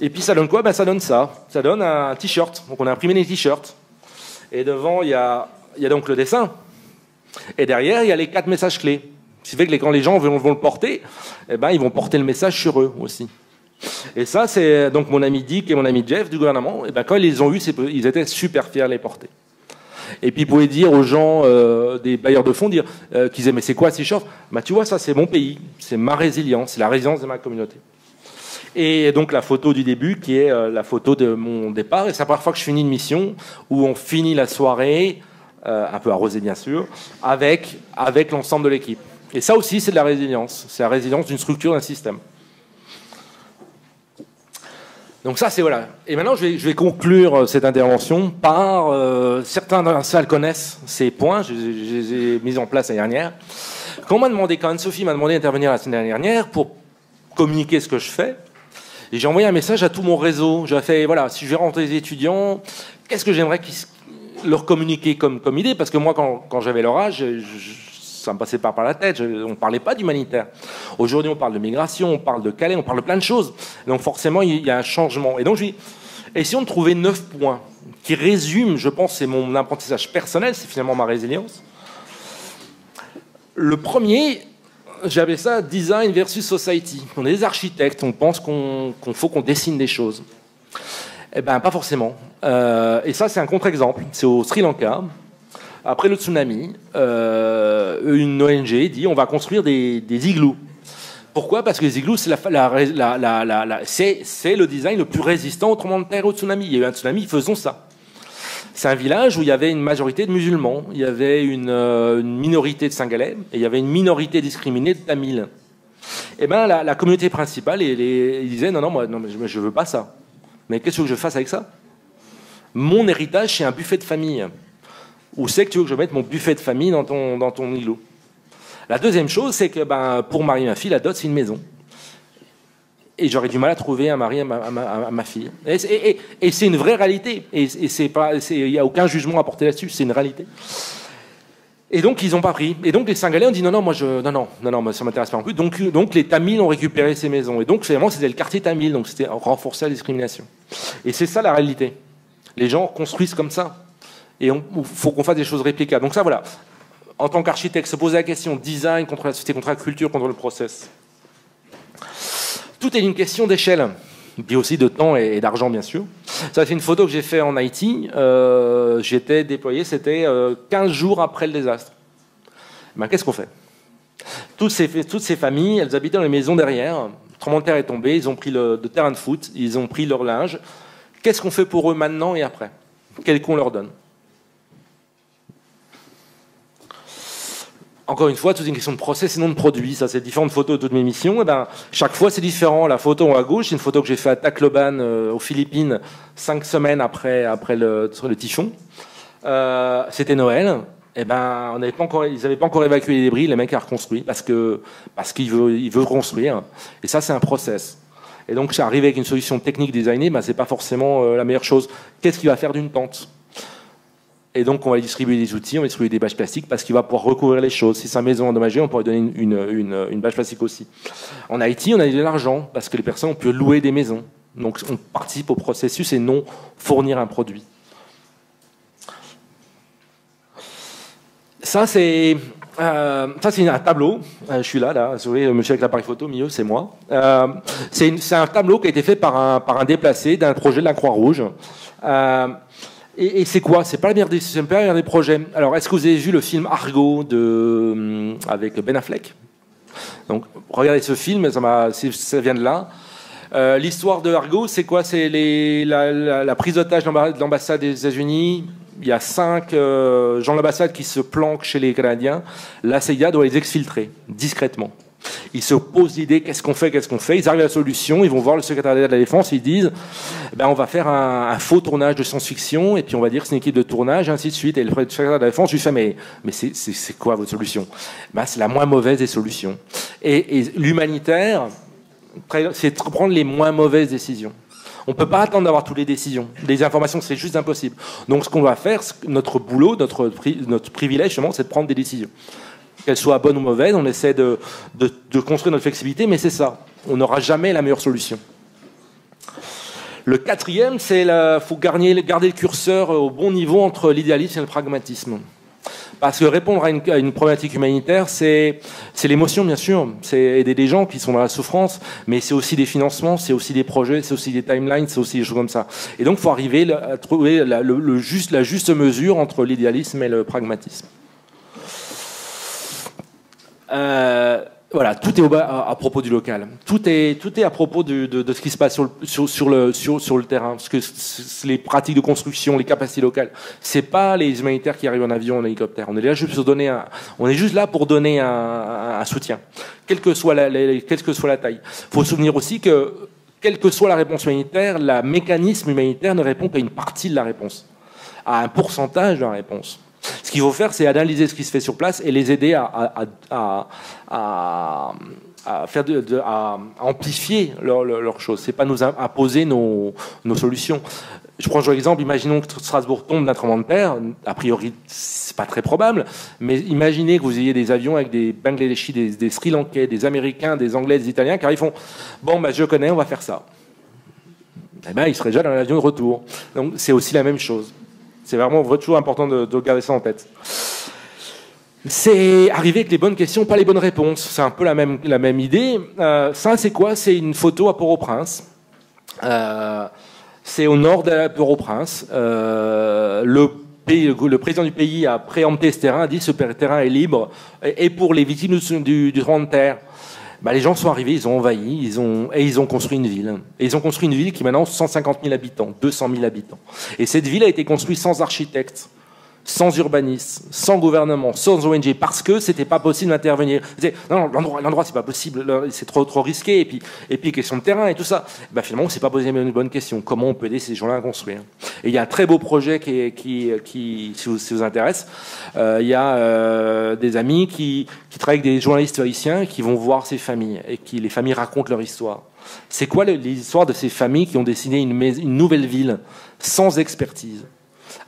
Et puis ça donne quoi? Ça donne ça. Ça donne un t-shirt. Donc on a imprimé des t-shirts. Et devant, il y a donc le dessin. Et derrière, il y a les 4 messages clés. Ce qui fait que quand les gens vont le porter, ils vont porter le message sur eux aussi. Et ça, c'est donc mon ami Dick et mon ami Jeff du gouvernement. Et quand ils les ont eus, ils étaient super fiers de les porter. Et puis ils pouvaient dire aux gens, des bailleurs de fonds, qu'ils disaient mais c'est quoi ces t-shirts? Tu vois, ça c'est mon pays, c'est ma résilience, c'est la résilience de ma communauté. Et donc la photo du début qui est la photo de mon départ. Et c'est la première fois que je finis une mission où on finit la soirée, un peu arrosée bien sûr, avec l'ensemble de l'équipe. Et ça aussi c'est de la résilience. C'est la résilience d'une structure, d'un système. Donc ça, c'est voilà. Et maintenant, je vais conclure cette intervention par... certains dans la salle connaissent ces points, je les ai mis en place l'année dernière. Quand Anne-Sophie m'a demandé d'intervenir la semaine dernière pour communiquer ce que je fais, et j'ai envoyé un message à tout mon réseau. J'ai fait, voilà, si je vais rencontrer des étudiants, qu'est-ce que j'aimerais leur communiquer comme idée? Parce que moi, quand j'avais leur âge, ça me passait pas par la tête, on ne parlait pas d'humanitaire. Aujourd'hui, on parle de migration, on parle de Calais, on parle de plein de choses. Donc forcément, il y a un changement. Et donc, essayons de trouver 9 points qui résument, je pense, c'est mon apprentissage personnel, c'est finalement ma résilience. Le premier, j'avais ça, design versus society. On est des architectes, on pense qu'il faut qu'on dessine des choses. Eh bien, pas forcément. Et ça, c'est un contre-exemple. C'est au Sri Lanka. Après le tsunami, une ONG dit on va construire des igloos. Pourquoi? Parce que les igloos, c'est c'est le design le plus résistant au tremblement de terre et au tsunami. Il y a eu un tsunami, faisons ça. C'est un village où il y avait une majorité de musulmans, il y avait une minorité de Singalais, et il y avait une minorité discriminée de Tamils. Et ben la communauté principale, ils disaient non, mais je veux pas ça. Mais qu'est-ce que je fasse avec ça? Mon héritage, c'est un buffet de famille. Où c'est que tu veux que je mette mon buffet de famille dans ton igloo? La deuxième chose, c'est que pour marier ma fille, la dot, c'est une maison. Et j'aurais du mal à trouver un mari à ma fille. Et c'est une vraie réalité. Et il n'y a aucun jugement à porter là-dessus. C'est une réalité. Et donc, ils n'ont pas pris. Et donc, les Singalais ont dit non, moi, ça m'intéresse pas non plus. Donc, les Tamils ont récupéré ces maisons. Et donc, finalement, c'était le quartier Tamil. Donc, c'était renforcer la discrimination. Et c'est ça la réalité. Les gens construisent comme ça. Et il faut qu'on fasse des choses réplicables. Donc, ça, voilà. En tant qu'architecte, se poser la question design contre la société, contre la culture, contre le process. Tout est une question d'échelle, puis aussi de temps et d'argent, bien sûr. Ça, c'est une photo que j'ai faite en Haïti. J'étais déployé, c'était 15 jours après le désastre. Qu'est-ce qu'on fait? Toutes ces familles, elles habitaient dans les maisons derrière. Le tremblement de terre est tombé, ils ont pris le terrain de foot, ils ont pris leur linge. Qu'est-ce qu'on fait pour eux maintenant et après? Quel qu'on leur donne? Encore une fois, tout est une question de process et non de produit. Ça, c'est différentes photos de toutes mes missions. Chaque fois, c'est différent. La photo à gauche, c'est une photo que j'ai faite à Tacloban, aux Philippines, 5 semaines après le typhon. C'était Noël. Ils n'avaient pas encore évacué les débris. Les mecs ont reconstruit parce qu'ils veulent reconstruire. Et ça, c'est un process. Et donc, arriver avec une solution technique designée, c'est pas forcément la meilleure chose. Qu'est-ce qu'il va faire d'une tente? Et donc, on va distribuer des outils, on va distribuer des bâches plastiques parce qu'il va pouvoir recouvrir les choses. Si sa maison est endommagée, on pourrait donner une bâche plastique aussi. En Haïti, on a de l'argent parce que les personnes ont pu louer des maisons. Donc, on participe au processus et non fournir un produit. Ça, c'est un tableau. Je suis là. Vous voyez, le monsieur avec l'appareil photo, au milieu, c'est moi. C'est un tableau qui a été fait par un déplacé d'un projet de la Croix-Rouge. Et c'est quoi? C'est pas la meilleure des projets. Alors, est-ce que vous avez vu le film Argo avec Ben Affleck? Donc, regardez ce film, ça vient de là. L'histoire de Argo, c'est quoi? C'est la prise d'otage de l'ambassade des États-Unis. Il y a 5 gens de l'ambassade qui se planquent chez les Canadiens. La CIA doit les exfiltrer discrètement. Ils se posent l'idée, qu'est-ce qu'on fait? Ils arrivent à la solution, ils vont voir le secrétariat de la Défense, ils disent, on va faire un faux tournage de science-fiction, et puis on va dire que c'est une équipe de tournage, et ainsi de suite. Et le secrétaire de la Défense lui fait, mais c'est quoi votre solution? C'est la moins mauvaise des solutions. Et l'humanitaire, c'est de prendre les moins mauvaises décisions. On ne peut pas attendre d'avoir toutes les décisions. Les informations, c'est juste impossible. Donc ce qu'on va faire, notre boulot, notre privilège, justement, c'est de prendre des décisions. Qu'elles soient bonnes ou mauvaises, on essaie de construire notre flexibilité, mais c'est ça. On n'aura jamais la meilleure solution. Le quatrième, c'est qu'il faut garder le curseur au bon niveau entre l'idéalisme et le pragmatisme. Parce que répondre à une problématique humanitaire, c'est l'émotion, bien sûr. C'est aider des gens qui sont dans la souffrance, mais c'est aussi des financements, c'est aussi des projets, c'est aussi des timelines, c'est aussi des choses comme ça. Et donc, il faut arriver à trouver la juste mesure entre l'idéalisme et le pragmatisme. Voilà, tout est à propos du local. Tout est à propos de ce qui se passe sur le terrain. Parce que les pratiques de construction, les capacités locales, c'est pas les humanitaires qui arrivent en avion, en hélicoptère. On est juste là pour donner un soutien, quelle que soit la taille. Faut se souvenir aussi que, quelle que soit la réponse humanitaire, le mécanisme humanitaire ne répond qu'à une partie de la réponse, à un pourcentage de la réponse. Ce qu'il faut faire, c'est analyser ce qui se fait sur place et les aider à amplifier leurs choses. C'est pas nous imposer nos solutions. Je prends un exemple. Imaginons que Strasbourg tombe d'un tremblement de terre. A priori, c'est pas très probable. Mais imaginez que vous ayez des avions avec des Bangladeshis, des Sri Lankais, des Américains, des Anglais, des Italiens qui arrivent et font « Bon, je connais, on va faire ça ». Ils seraient déjà dans l'avion de retour. Donc, c'est aussi la même chose. C'est vraiment toujours important de garder ça en tête. C'est arriver avec les bonnes questions, pas les bonnes réponses. C'est un peu la même idée. Ça, c'est quoi? C'est une photo à Port-au-Prince. C'est au nord de Port-au-Prince. Le président du pays a préempté ce terrain, a dit que ce terrain est libre et pour les victimes du tremblement de terre. Bah, les gens sont arrivés, ils ont envahi, ils ont construit une ville. Et ils ont construit une ville qui maintenant a 150 000 habitants, 200 000 habitants. Et cette ville a été construite sans architecte, sans urbanisme, sans gouvernement, sans ONG, parce que c'était pas possible d'intervenir. Non, l'endroit c'est pas possible, c'est trop risqué, et puis question de terrain et tout ça. Bah, finalement, on s'est pas posé une bonne question. Comment on peut aider ces gens-là à construire? Et il y a un très beau projet qui si vous intéresse. Il y a des amis qui travaillent avec des journalistes haïtiens qui vont voir ces familles et qui les familles racontent leur histoire. C'est quoi les histoires de ces familles qui ont dessiné une nouvelle ville sans expertise,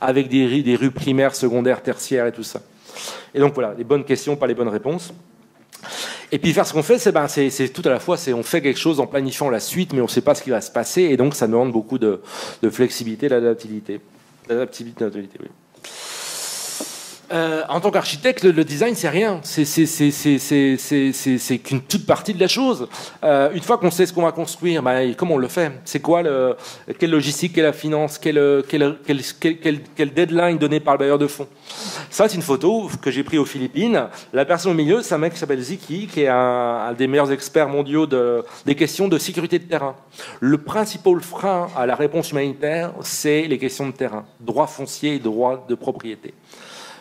avec des rues primaires, secondaires, tertiaires et tout ça. Et donc voilà, les bonnes questions, pas les bonnes réponses. Et puis faire ce qu'on fait, c'est tout à la fois, on fait quelque chose en planifiant la suite, mais on ne sait pas ce qui va se passer, et donc ça demande beaucoup de flexibilité, d'adaptabilité. Oui. En tant qu'architecte, le design, c'est rien. C'est qu'une toute partie de la chose. Une fois qu'on sait ce qu'on va construire, comment on le fait? C'est quoi quelle logistique, quelle finance, quelle deadline donnée par le bailleur de fonds? Ça, c'est une photo que j'ai prise aux Philippines. La personne au milieu, c'est un mec qui s'appelle Ziki, qui est un des meilleurs experts mondiaux des questions de sécurité de terrain. Le principal frein à la réponse humanitaire, c'est les questions de terrain, droit foncier et droit de propriété.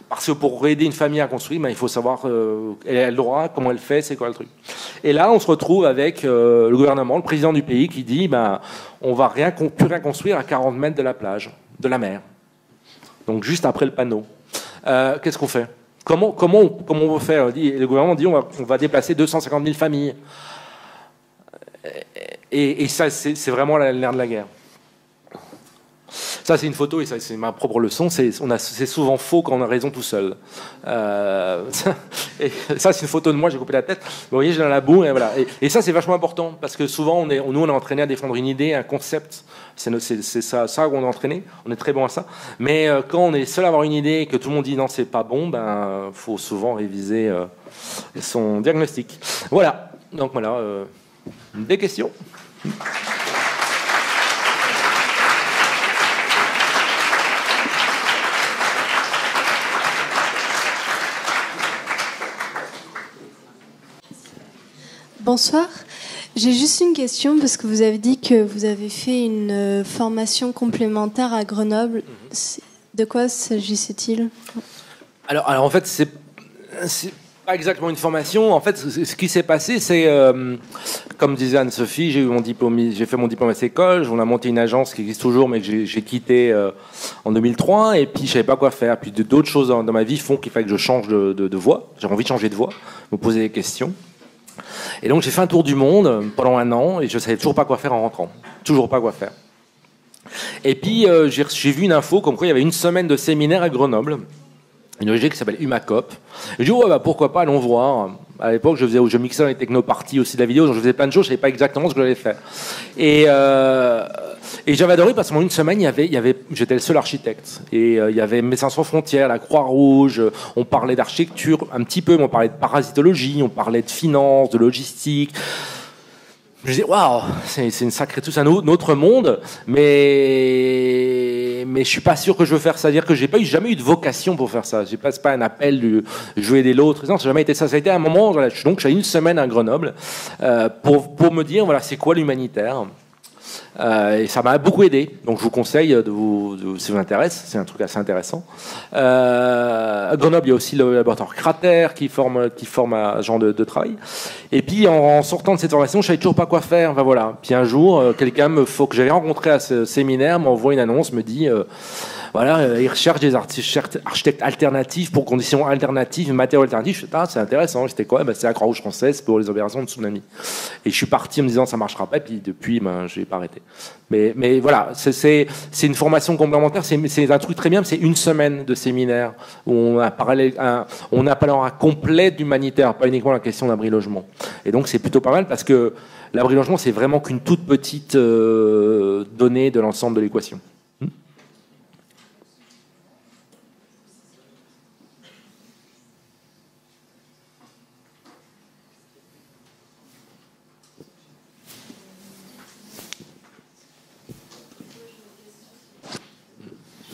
Parce que pour aider une famille à construire, il faut savoir elle a le droit, comment elle fait, c'est quoi le truc. Et là, on se retrouve avec le gouvernement, le président du pays, qui dit on va plus rien construire à 40 mètres de la plage, de la mer. Donc juste après le panneau. Qu'est-ce qu'on fait? Comment on va faire? Le gouvernement dit on va déplacer 250 000 familles. Et ça, c'est vraiment l'air de la guerre. Ça, c'est une photo, et ça, c'est ma propre leçon. C'est souvent faux quand on a raison tout seul. Et ça, c'est une photo de moi, j'ai coupé la tête. Vous voyez, j'ai dans la boue, et voilà. Et ça, c'est vachement important, parce que souvent, nous, on est entraîné à défendre une idée, un concept. C'est ça qu'on est entraîné. On est très bon à ça. Mais quand on est seul à avoir une idée et que tout le monde dit non, c'est pas bon, faut souvent réviser son diagnostic. Voilà. Donc voilà. Des questions? Bonsoir. J'ai juste une question parce que vous avez dit que vous avez fait une formation complémentaire à Grenoble. De quoi s'agissait-il? Alors en fait, c'est pas exactement une formation. En fait, ce qui s'est passé, c'est comme disait Anne-Sophie, j'ai fait mon diplôme à cette école. On a monté une agence qui existe toujours, mais que j'ai quittée en 2003. Et puis je savais pas quoi faire. Puis d'autres choses dans ma vie font qu'il fallait que je change de voie. J'ai envie de changer de voie, me poser des questions. Et donc j'ai fait un tour du monde pendant 1 an et je savais toujours pas quoi faire en rentrant. Toujours pas quoi faire. Et puis j'ai vu une info comme quoi il y avait une semaine de séminaire à Grenoble, une ONG qui s'appelle Humacop. Et je dis pourquoi pas, allons voir. À l'époque, je mixais dans les technoparties aussi de la vidéo, donc je faisais plein de choses, je savais pas exactement ce que j'allais faire. Et j'avais adoré parce qu'en une semaine, j'étais le seul architecte. Et il y avait Médecins sans frontières, la Croix-Rouge, on parlait d'architecture un petit peu, mais on parlait de parasitologie, on parlait de finance, de logistique. Je disais, waouh, c'est une sacrée, tout un autre monde, mais je suis pas sûr que je veux faire ça. C'est-à-dire que j'ai jamais eu de vocation pour faire ça. C'est pas un appel de jouer des l'autre. Non, ça n'a jamais été ça. Ça a été un moment, donc j'ai une semaine à Grenoble pour me dire, voilà, c'est quoi l'humanitaire. Et ça m'a beaucoup aidé. Donc je vous conseille, si vous intéresse, c'est un truc assez intéressant. À Grenoble, il y a aussi le laboratoire Cratère qui forme à ce genre de travail. Et puis en sortant de cette formation, je savais toujours pas quoi faire. Enfin, voilà. Puis un jour, quelqu'un que j'avais rencontré à ce séminaire m'envoie une annonce, me dit voilà, ils recherchent des architectes alternatifs pour conditions alternatives, matériaux alternatifs. C'est intéressant. C'était quoi? C'est la Croix-Rouge française pour les opérations de tsunami. Et je suis parti en me disant ça marchera pas. Et puis depuis, je n'ai pas arrêté. Mais voilà, c'est une formation complémentaire. C'est un truc très bien. C'est une semaine de séminaire où on a parlé un complet d'humanitaire, pas uniquement la question d'abri-logement. Et donc c'est plutôt pas mal parce que l'abri-logement c'est vraiment qu'une toute petite donnée de l'ensemble de l'équation.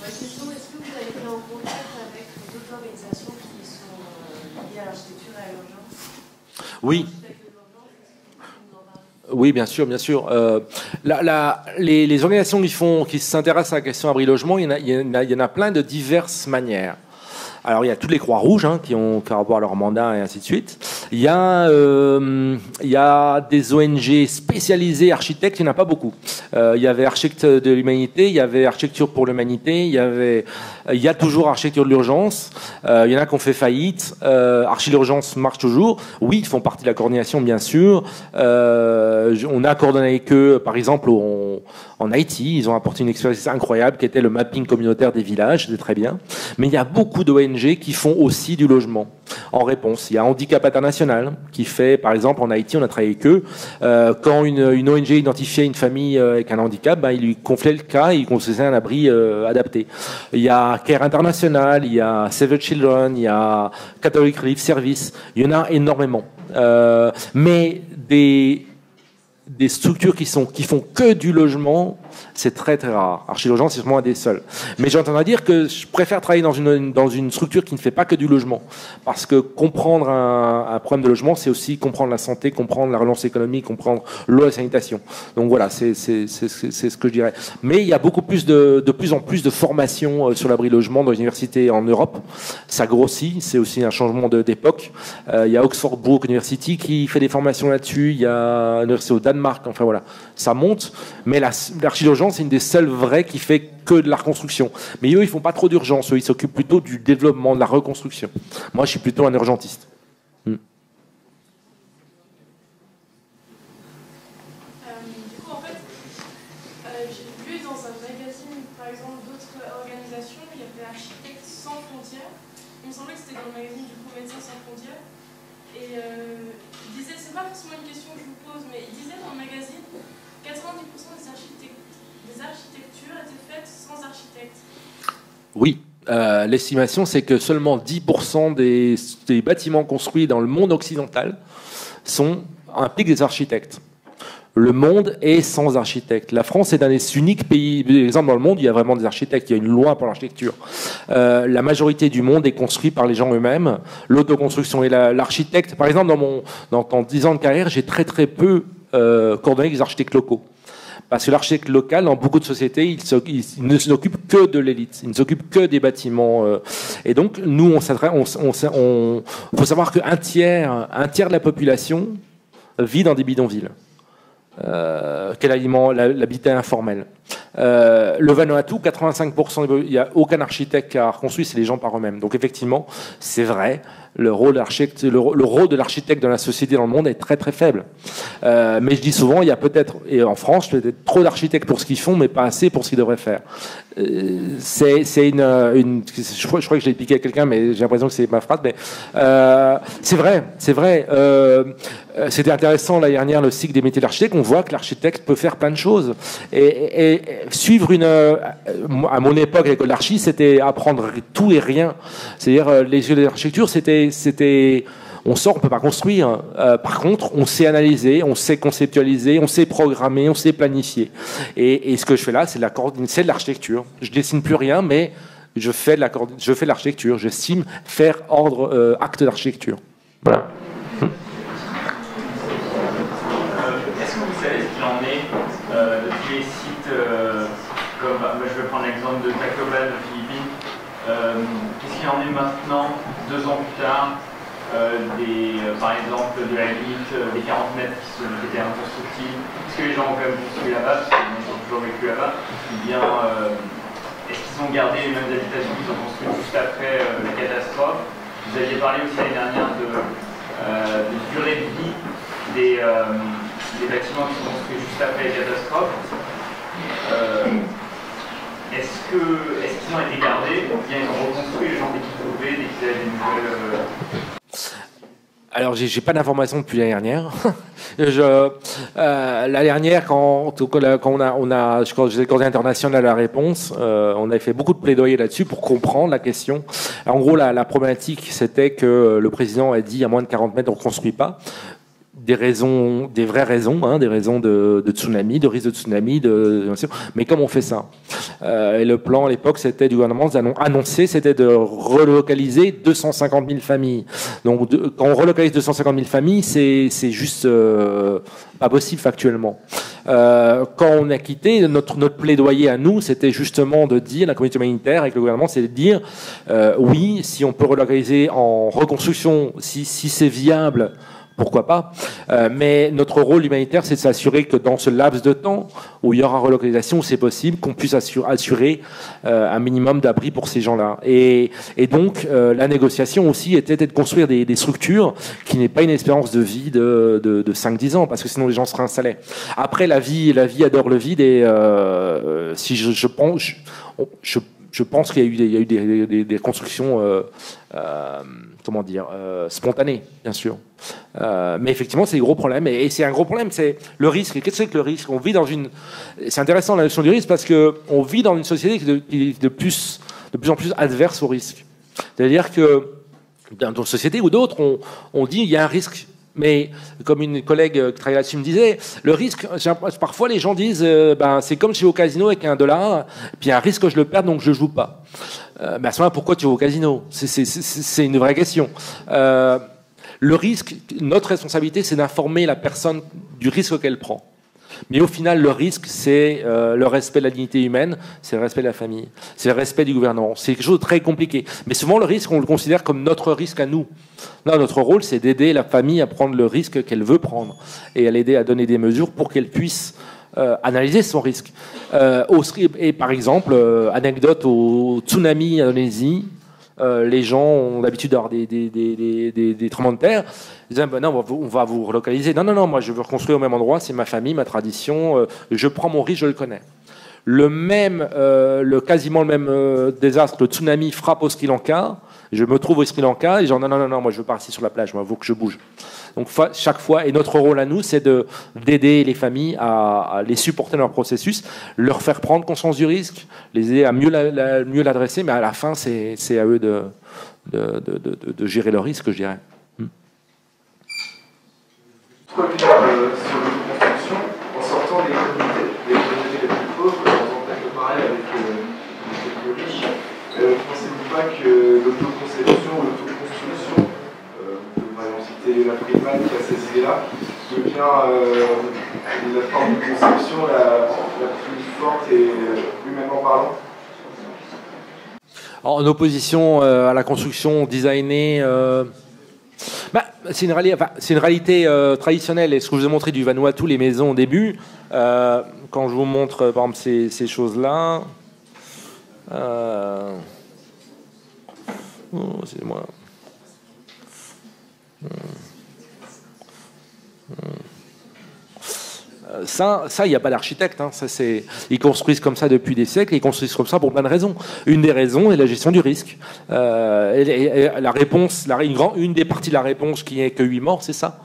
Ma question, est-ce que vous avez été en contact avec d'autres organisations qui sont liées à l'architecture et à l'urgence? Oui. Oui, bien sûr, bien sûr. Les organisations qui s'intéressent à la question abri-logement, il y en a plein de diverses manières. Alors, il y a toutes les Croix-Rouges qui ont rapport à leur mandat et ainsi de suite. Il y a des ONG spécialisées architectes, il n'y en a pas beaucoup. Il y avait Architectes de l'Humanité, il y avait Architecture pour l'Humanité, il y a toujours Architecture de l'Urgence. Il y en a qui ont fait faillite. Archi l'Urgence marche toujours. Oui, ils font partie de la coordination, bien sûr. On a coordonné avec eux, par exemple, en Haïti. Ils ont apporté une expérience incroyable qui était le mapping communautaire des villages. C'était très bien. Mais il y a beaucoup d'ONG qui font aussi du logement en réponse. Il y a Handicap International qui fait, par exemple, en Haïti, on a travaillé avec eux. Quand une ONG identifiait une famille avec un handicap, ils lui conflaient le cas et ils construisaient un abri adapté. Il y a Care International, il y a Save the Children, il y a Catholic Relief Service. Il y en a énormément. Mais des structures qui font que du logement, c'est très très rare. Archi-Logement, c'est vraiment un des seuls. Mais j'entends dire que je préfère travailler dans une structure qui ne fait pas que du logement. Parce que comprendre un problème de logement, c'est aussi comprendre la santé, comprendre la relance économique, comprendre l'eau et la sanitation. Donc voilà, c'est ce que je dirais. Mais il y a beaucoup plus de plus en plus de formations sur l'abri-logement dans les universités en Europe. Ça grossit, c'est aussi un changement d'époque. Il y a Oxford Brook University qui fait des formations là-dessus. Il y a l'université au Danemark. Enfin voilà, ça monte. Mais l'archi-logement, c'est une des seules vraies qui fait que de la reconstruction. Mais eux, ils font pas trop d'urgence. Eux, ils s'occupent plutôt du développement, de la reconstruction. Moi, je suis plutôt un urgentiste. Du coup, en fait, j'ai lu dans un magazine, par exemple, d'autres organisations. Il y avait Architectes sans frontières. Il me semblait que c'était dans le magazine du coup Médecins sans frontières. Et il disait, c'est pas forcément une question que je vous pose, mais il disait dans le magazine 90% des architectures étaient faites sans architecte. Oui, l'estimation, c'est que seulement 10% des bâtiments construits dans le monde occidental impliquent des architectes. Le monde est sans architectes. La France est un des uniques pays, par exemple dans le monde, il y a vraiment des architectes, il y a une loi pour l'architecture. La majorité du monde est construit par les gens eux-mêmes. L'autoconstruction et l'architecte, par exemple, dans 10 ans de carrière, j'ai très très peu coordonné avec les architectes locaux. Parce que l'architecte local, dans beaucoup de sociétés, il ne s'occupe que de l'élite, il ne s'occupe que des bâtiments. Et donc, nous, faut savoir qu'un tiers de la population vit dans des bidonvilles. L'habitat informel. Le Vanuatu, 85%, il n'y a aucun architecte qui a reconstruit, c'est les gens par eux-mêmes. Donc effectivement, c'est vrai, le rôle de l'architecte dans la société, dans le monde, est très très faible. Mais je dis souvent, il y a peut-être, et en France, peut-être trop d'architectes pour ce qu'ils font, mais pas assez pour ce qu'ils devraient faire. Je crois que je l'ai piqué à quelqu'un, mais j'ai l'impression que c'est ma phrase. Mais c'est vrai. C'était intéressant l'année dernière, le cycle des métiers d'architecte. On voit que l'architecte peut faire plein de choses. Et suivre à mon époque, l'école d'archi, c'était apprendre tout et rien. C'est-à-dire, les écoles d'architecture, on sort, on peut pas construire. Par contre, on sait analyser, on sait conceptualiser, on sait programmer, on sait planifier. Et ce que je fais là, c'est de l'architecture. Je dessine plus rien, mais je fais de l'architecture. J'estime faire acte d'architecture. Voilà. Est-ce que vous savez ce qu'il en est de tous les sites comme je vais prendre l'exemple de Tacloban aux Philippines. Qu'est-ce qu'il en est maintenant, 2 ans plus tard? Par exemple, de la limite des 40 mètres qui étaient inconstructibles. Est-ce que les gens ont quand même construit là-bas, parce qu'ils ont toujours vécu là-bas? Ou bien, est-ce qu'ils ont gardé les mêmes habitations qu'ils ont construites juste après la catastrophe? Vous aviez parlé aussi l'année dernière de durée de vie des bâtiments qui sont construits juste après la catastrophe. Est-ce qu'ils ont été gardés ou bien ils ont reconstruit les gens dès qu'ils pouvaient, dès qu'ils avaient des nouvelles... Alors, j'ai pas d'informations depuis l'année dernière. La dernière, quand j'étais coordinateur international à la réponse, on avait fait beaucoup de plaidoyer là-dessus pour comprendre la question. Alors, en gros, la problématique, c'était que le président a dit à moins de 40 mètres, on ne construit pas. des raisons, des vraies raisons, hein, des raisons de tsunami, de risque de tsunami, mais comment on fait ça? Et le plan à l'époque, c'était du gouvernement annoncé, c'était de relocaliser 250 000 familles. Donc quand on relocalise 250 000 familles, c'est juste pas possible factuellement. Quand on a quitté, notre plaidoyer à nous, c'était justement de dire, la communauté humanitaire avec le gouvernement, c'est de dire oui, si on peut relocaliser en reconstruction, si c'est viable, pourquoi pas, mais notre rôle humanitaire, c'est de s'assurer que dans ce laps de temps où il y aura relocalisation, c'est possible, qu'on puisse assurer un minimum d'abri pour ces gens-là. Et donc, la négociation aussi était de construire des structures qui n'aient pas une espérance de vie de 5-10 ans, parce que sinon les gens se réinstallaient. Après, la vie adore le vide, et si je pense qu'il y a eu des constructions spontanées, bien sûr. Mais effectivement, c'est des gros problèmes. Et c'est un gros problème, c'est le risque. Et qu'est-ce que c'est que le risque? On vit dans une... C'est intéressant la notion du risque parce qu'on vit dans une société qui est de plus en plus adverse au risque. C'est-à-dire que dans une société ou d'autres, on dit il y a un risque. Mais comme une collègue qui travaille là-dessus me disait, le risque, parfois les gens disent c'est comme je vais au casino avec $1, puis il y a un risque que je le perde, donc je ne joue pas. À ce moment-là, pourquoi tu vas au casino? C'est une vraie question. Le risque, notre responsabilité, c'est d'informer la personne du risque qu'elle prend. Mais au final, le risque, c'est le respect de la dignité humaine, c'est le respect de la famille, c'est le respect du gouvernement. C'est quelque chose de très compliqué. Mais souvent, le risque, on le considère comme notre risque à nous. Là, notre rôle, c'est d'aider la famille à prendre le risque qu'elle veut prendre et à l'aider à donner des mesures pour qu'elle puisse analyser son risque. Et par exemple, anecdote au tsunami en Indonésie, les gens ont l'habitude d'avoir des tremblements de terre. Ils disent non, on va vous relocaliser. Non, moi je veux reconstruire au même endroit, c'est ma famille, ma tradition, je prends mon risque, je le connais. Quasiment le même désastre, le tsunami frappe au Sri Lanka. Je me trouve au Sri Lanka et les gens non, moi je veux pas rester sur la plage, moi il faut que je bouge. Donc chaque fois, et notre rôle à nous, c'est d'aider les familles à les supporter dans leur processus, leur faire prendre conscience du risque, les aider à mieux l'adresser, mais à la fin, c'est à eux de gérer le risque, je dirais. Sur l'autoconstruction, en sortant des communautés les plus pauvres, en faisant peut-être le parallèle avec les plus riches, pensez-vous pas que l'autoconception ou l'autoconstruction, par exemple citer la Friedman qui a ces idées-là, devient la forme de conception la plus forte et humainement parlant? En opposition à la construction designée, c'est une réalité traditionnelle. Et ce que je vous ai montré du Vanuatu, les maisons au début, quand je vous montre par exemple ces choses-là, excusez-moi. Ça, il n'y a pas d'architecte. Hein. Ils construisent comme ça depuis des siècles. Et ils construisent comme ça pour plein de raisons. Une des raisons est la gestion du risque. Et la réponse, une des parties de la réponse qui est que 8 morts, c'est ça.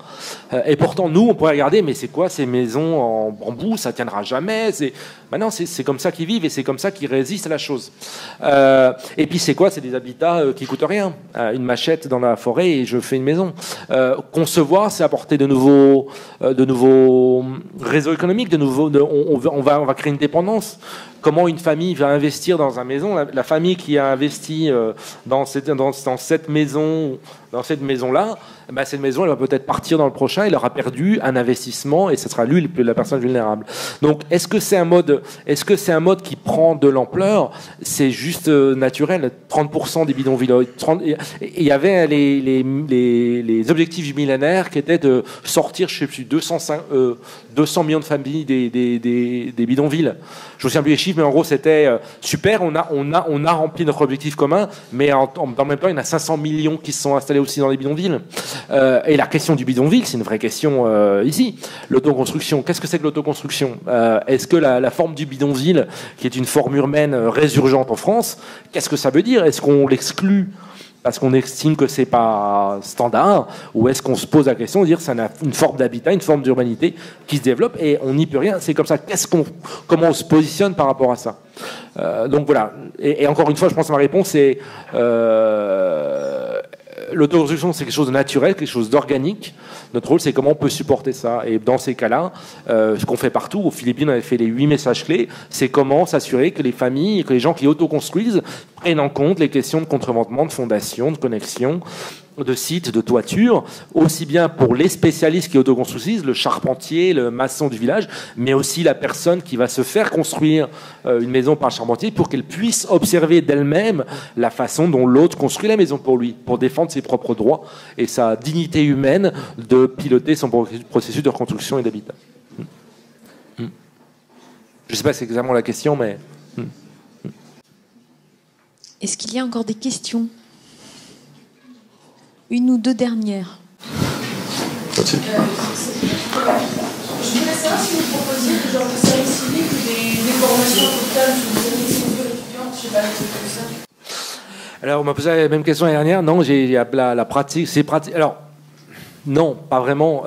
Et pourtant, nous, on pourrait regarder, mais c'est quoi ces maisons en bambou? Ça tiendra jamais. Non, c'est comme ça qu'ils vivent et c'est comme ça qu'ils résistent à la chose. Et puis, c'est quoi? C'est des habitats qui coûtent rien. Une machette dans la forêt et je fais une maison. Concevoir, c'est apporter de nouveaux réseau économique, on va créer une dépendance. Comment une famille va investir dans une maison? La famille qui a investi dans cette maison-là, cette maison, elle va peut-être partir dans le prochain, elle aura perdu un investissement et ce sera lui la personne vulnérable. Donc, est-ce que c'est un mode qui prend de l'ampleur? C'est juste naturel. 30% des bidonvilles. Il y avait les objectifs du millénaire qui étaient de sortir, je sais plus, 200 millions de familles des bidonvilles. Je ne me souviens plus les chiffres, mais en gros, c'était super. On a rempli notre objectif commun, mais dans le même temps, il y en a 500 millions qui se sont installés aussi dans les bidonvilles. Et la question du bidonville, c'est une vraie question ici. L'autoconstruction, qu'est-ce que c'est que l'autoconstruction? Est-ce que la forme du bidonville, qui est une forme urbaine résurgente en France, qu'est-ce que ça veut dire? Est-ce qu'on l'exclut parce qu'on estime que c'est pas standard, ou est-ce qu'on se pose la question de dire que c'est une forme d'habitat, une forme d'urbanité qui se développe et on n'y peut rien? C'est comme ça. Comment on se positionne par rapport à ça? Donc voilà. Et encore une fois, je pense que ma réponse est l'autoconstruction, c'est quelque chose de naturel, quelque chose d'organique. Notre rôle, c'est comment on peut supporter ça. Et dans ces cas-là, ce qu'on fait partout, aux Philippines, on avait fait les 8 messages clés, c'est comment s'assurer que les familles et que les gens qui autoconstruisent prennent en compte les questions de contrevendement, de fondation, de connexion, de sites, de toiture, aussi bien pour les spécialistes qui autoconstruisent, le charpentier, le maçon du village, mais aussi la personne qui va se faire construire une maison par le charpentier pour qu'elle puisse observer d'elle-même la façon dont l'autre construit la maison pour lui, pour défendre ses propres droits et sa dignité humaine de piloter son processus de reconstruction et d'habitat. Je ne sais pas si c'est exactement la question, mais... Est-ce qu'il y a encore des questions? Une ou deux dernières. Je voulais savoir si vous proposiez des genres de services civiques ou des formations totales sur les services civiques étudiants, je sais pas, tout ça. Alors, on m'a posé la même question l'année dernière. Non, j'ai la pratique. C'est pratique. Alors, non, pas vraiment.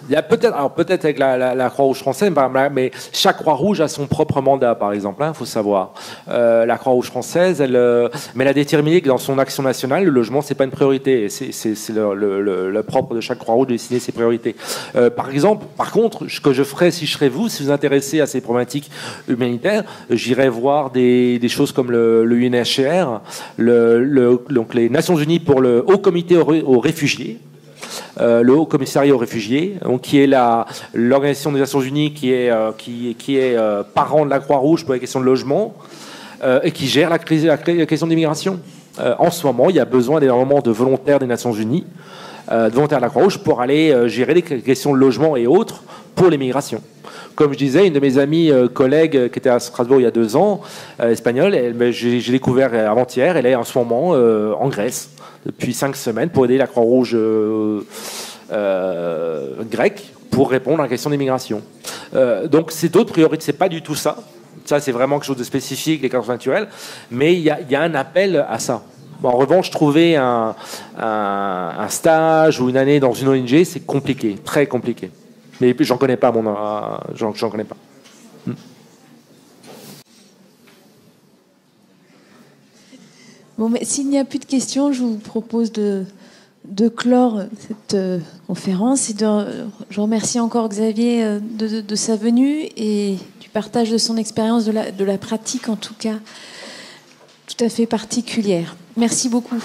Il y a peut-être, alors peut-être avec la Croix-Rouge française, mais chaque Croix-Rouge a son propre mandat, par exemple. Il faut savoir. La Croix-Rouge française, elle a déterminé que dans son action nationale, le logement c'est pas une priorité. C'est le propre de chaque Croix-Rouge de décider ses priorités. Par contre, ce que je ferais si je serais vous, si vous vous intéressez à ces problématiques humanitaires, j'irais voir des choses comme le UNHCR, donc les Nations Unies pour le Haut Comité aux réfugiés. Le Haut Commissariat aux réfugiés, donc, qui est l'organisation des Nations Unies qui est parent de la Croix-Rouge pour les questions de logement et qui gère la question d'immigration. En ce moment, il y a besoin d'énormément de volontaires des Nations Unies, de volontaires de la Croix-Rouge pour aller gérer les questions de logement et autres pour l'immigration. Comme je disais, une de mes amies collègues qui était à Strasbourg il y a 2 ans, espagnole, j'ai découvert avant-hier, elle est en ce moment en Grèce depuis 5 semaines pour aider la Croix-Rouge grecque pour répondre à la question d'immigration. Donc c'est d'autres priorités, c'est pas du tout ça. Ça c'est vraiment quelque chose de spécifique, les catastrophes naturelles, mais il y a un appel à ça. En revanche, trouver un stage ou une année dans une ONG, c'est compliqué, très compliqué. Mais j'en connais pas, j'en connais pas. Bon, mais s'il n'y a plus de questions, je vous propose de clore cette conférence et je remercie encore Xavier de sa venue et du partage de son expérience, de la pratique en tout cas tout à fait particulière. Merci beaucoup.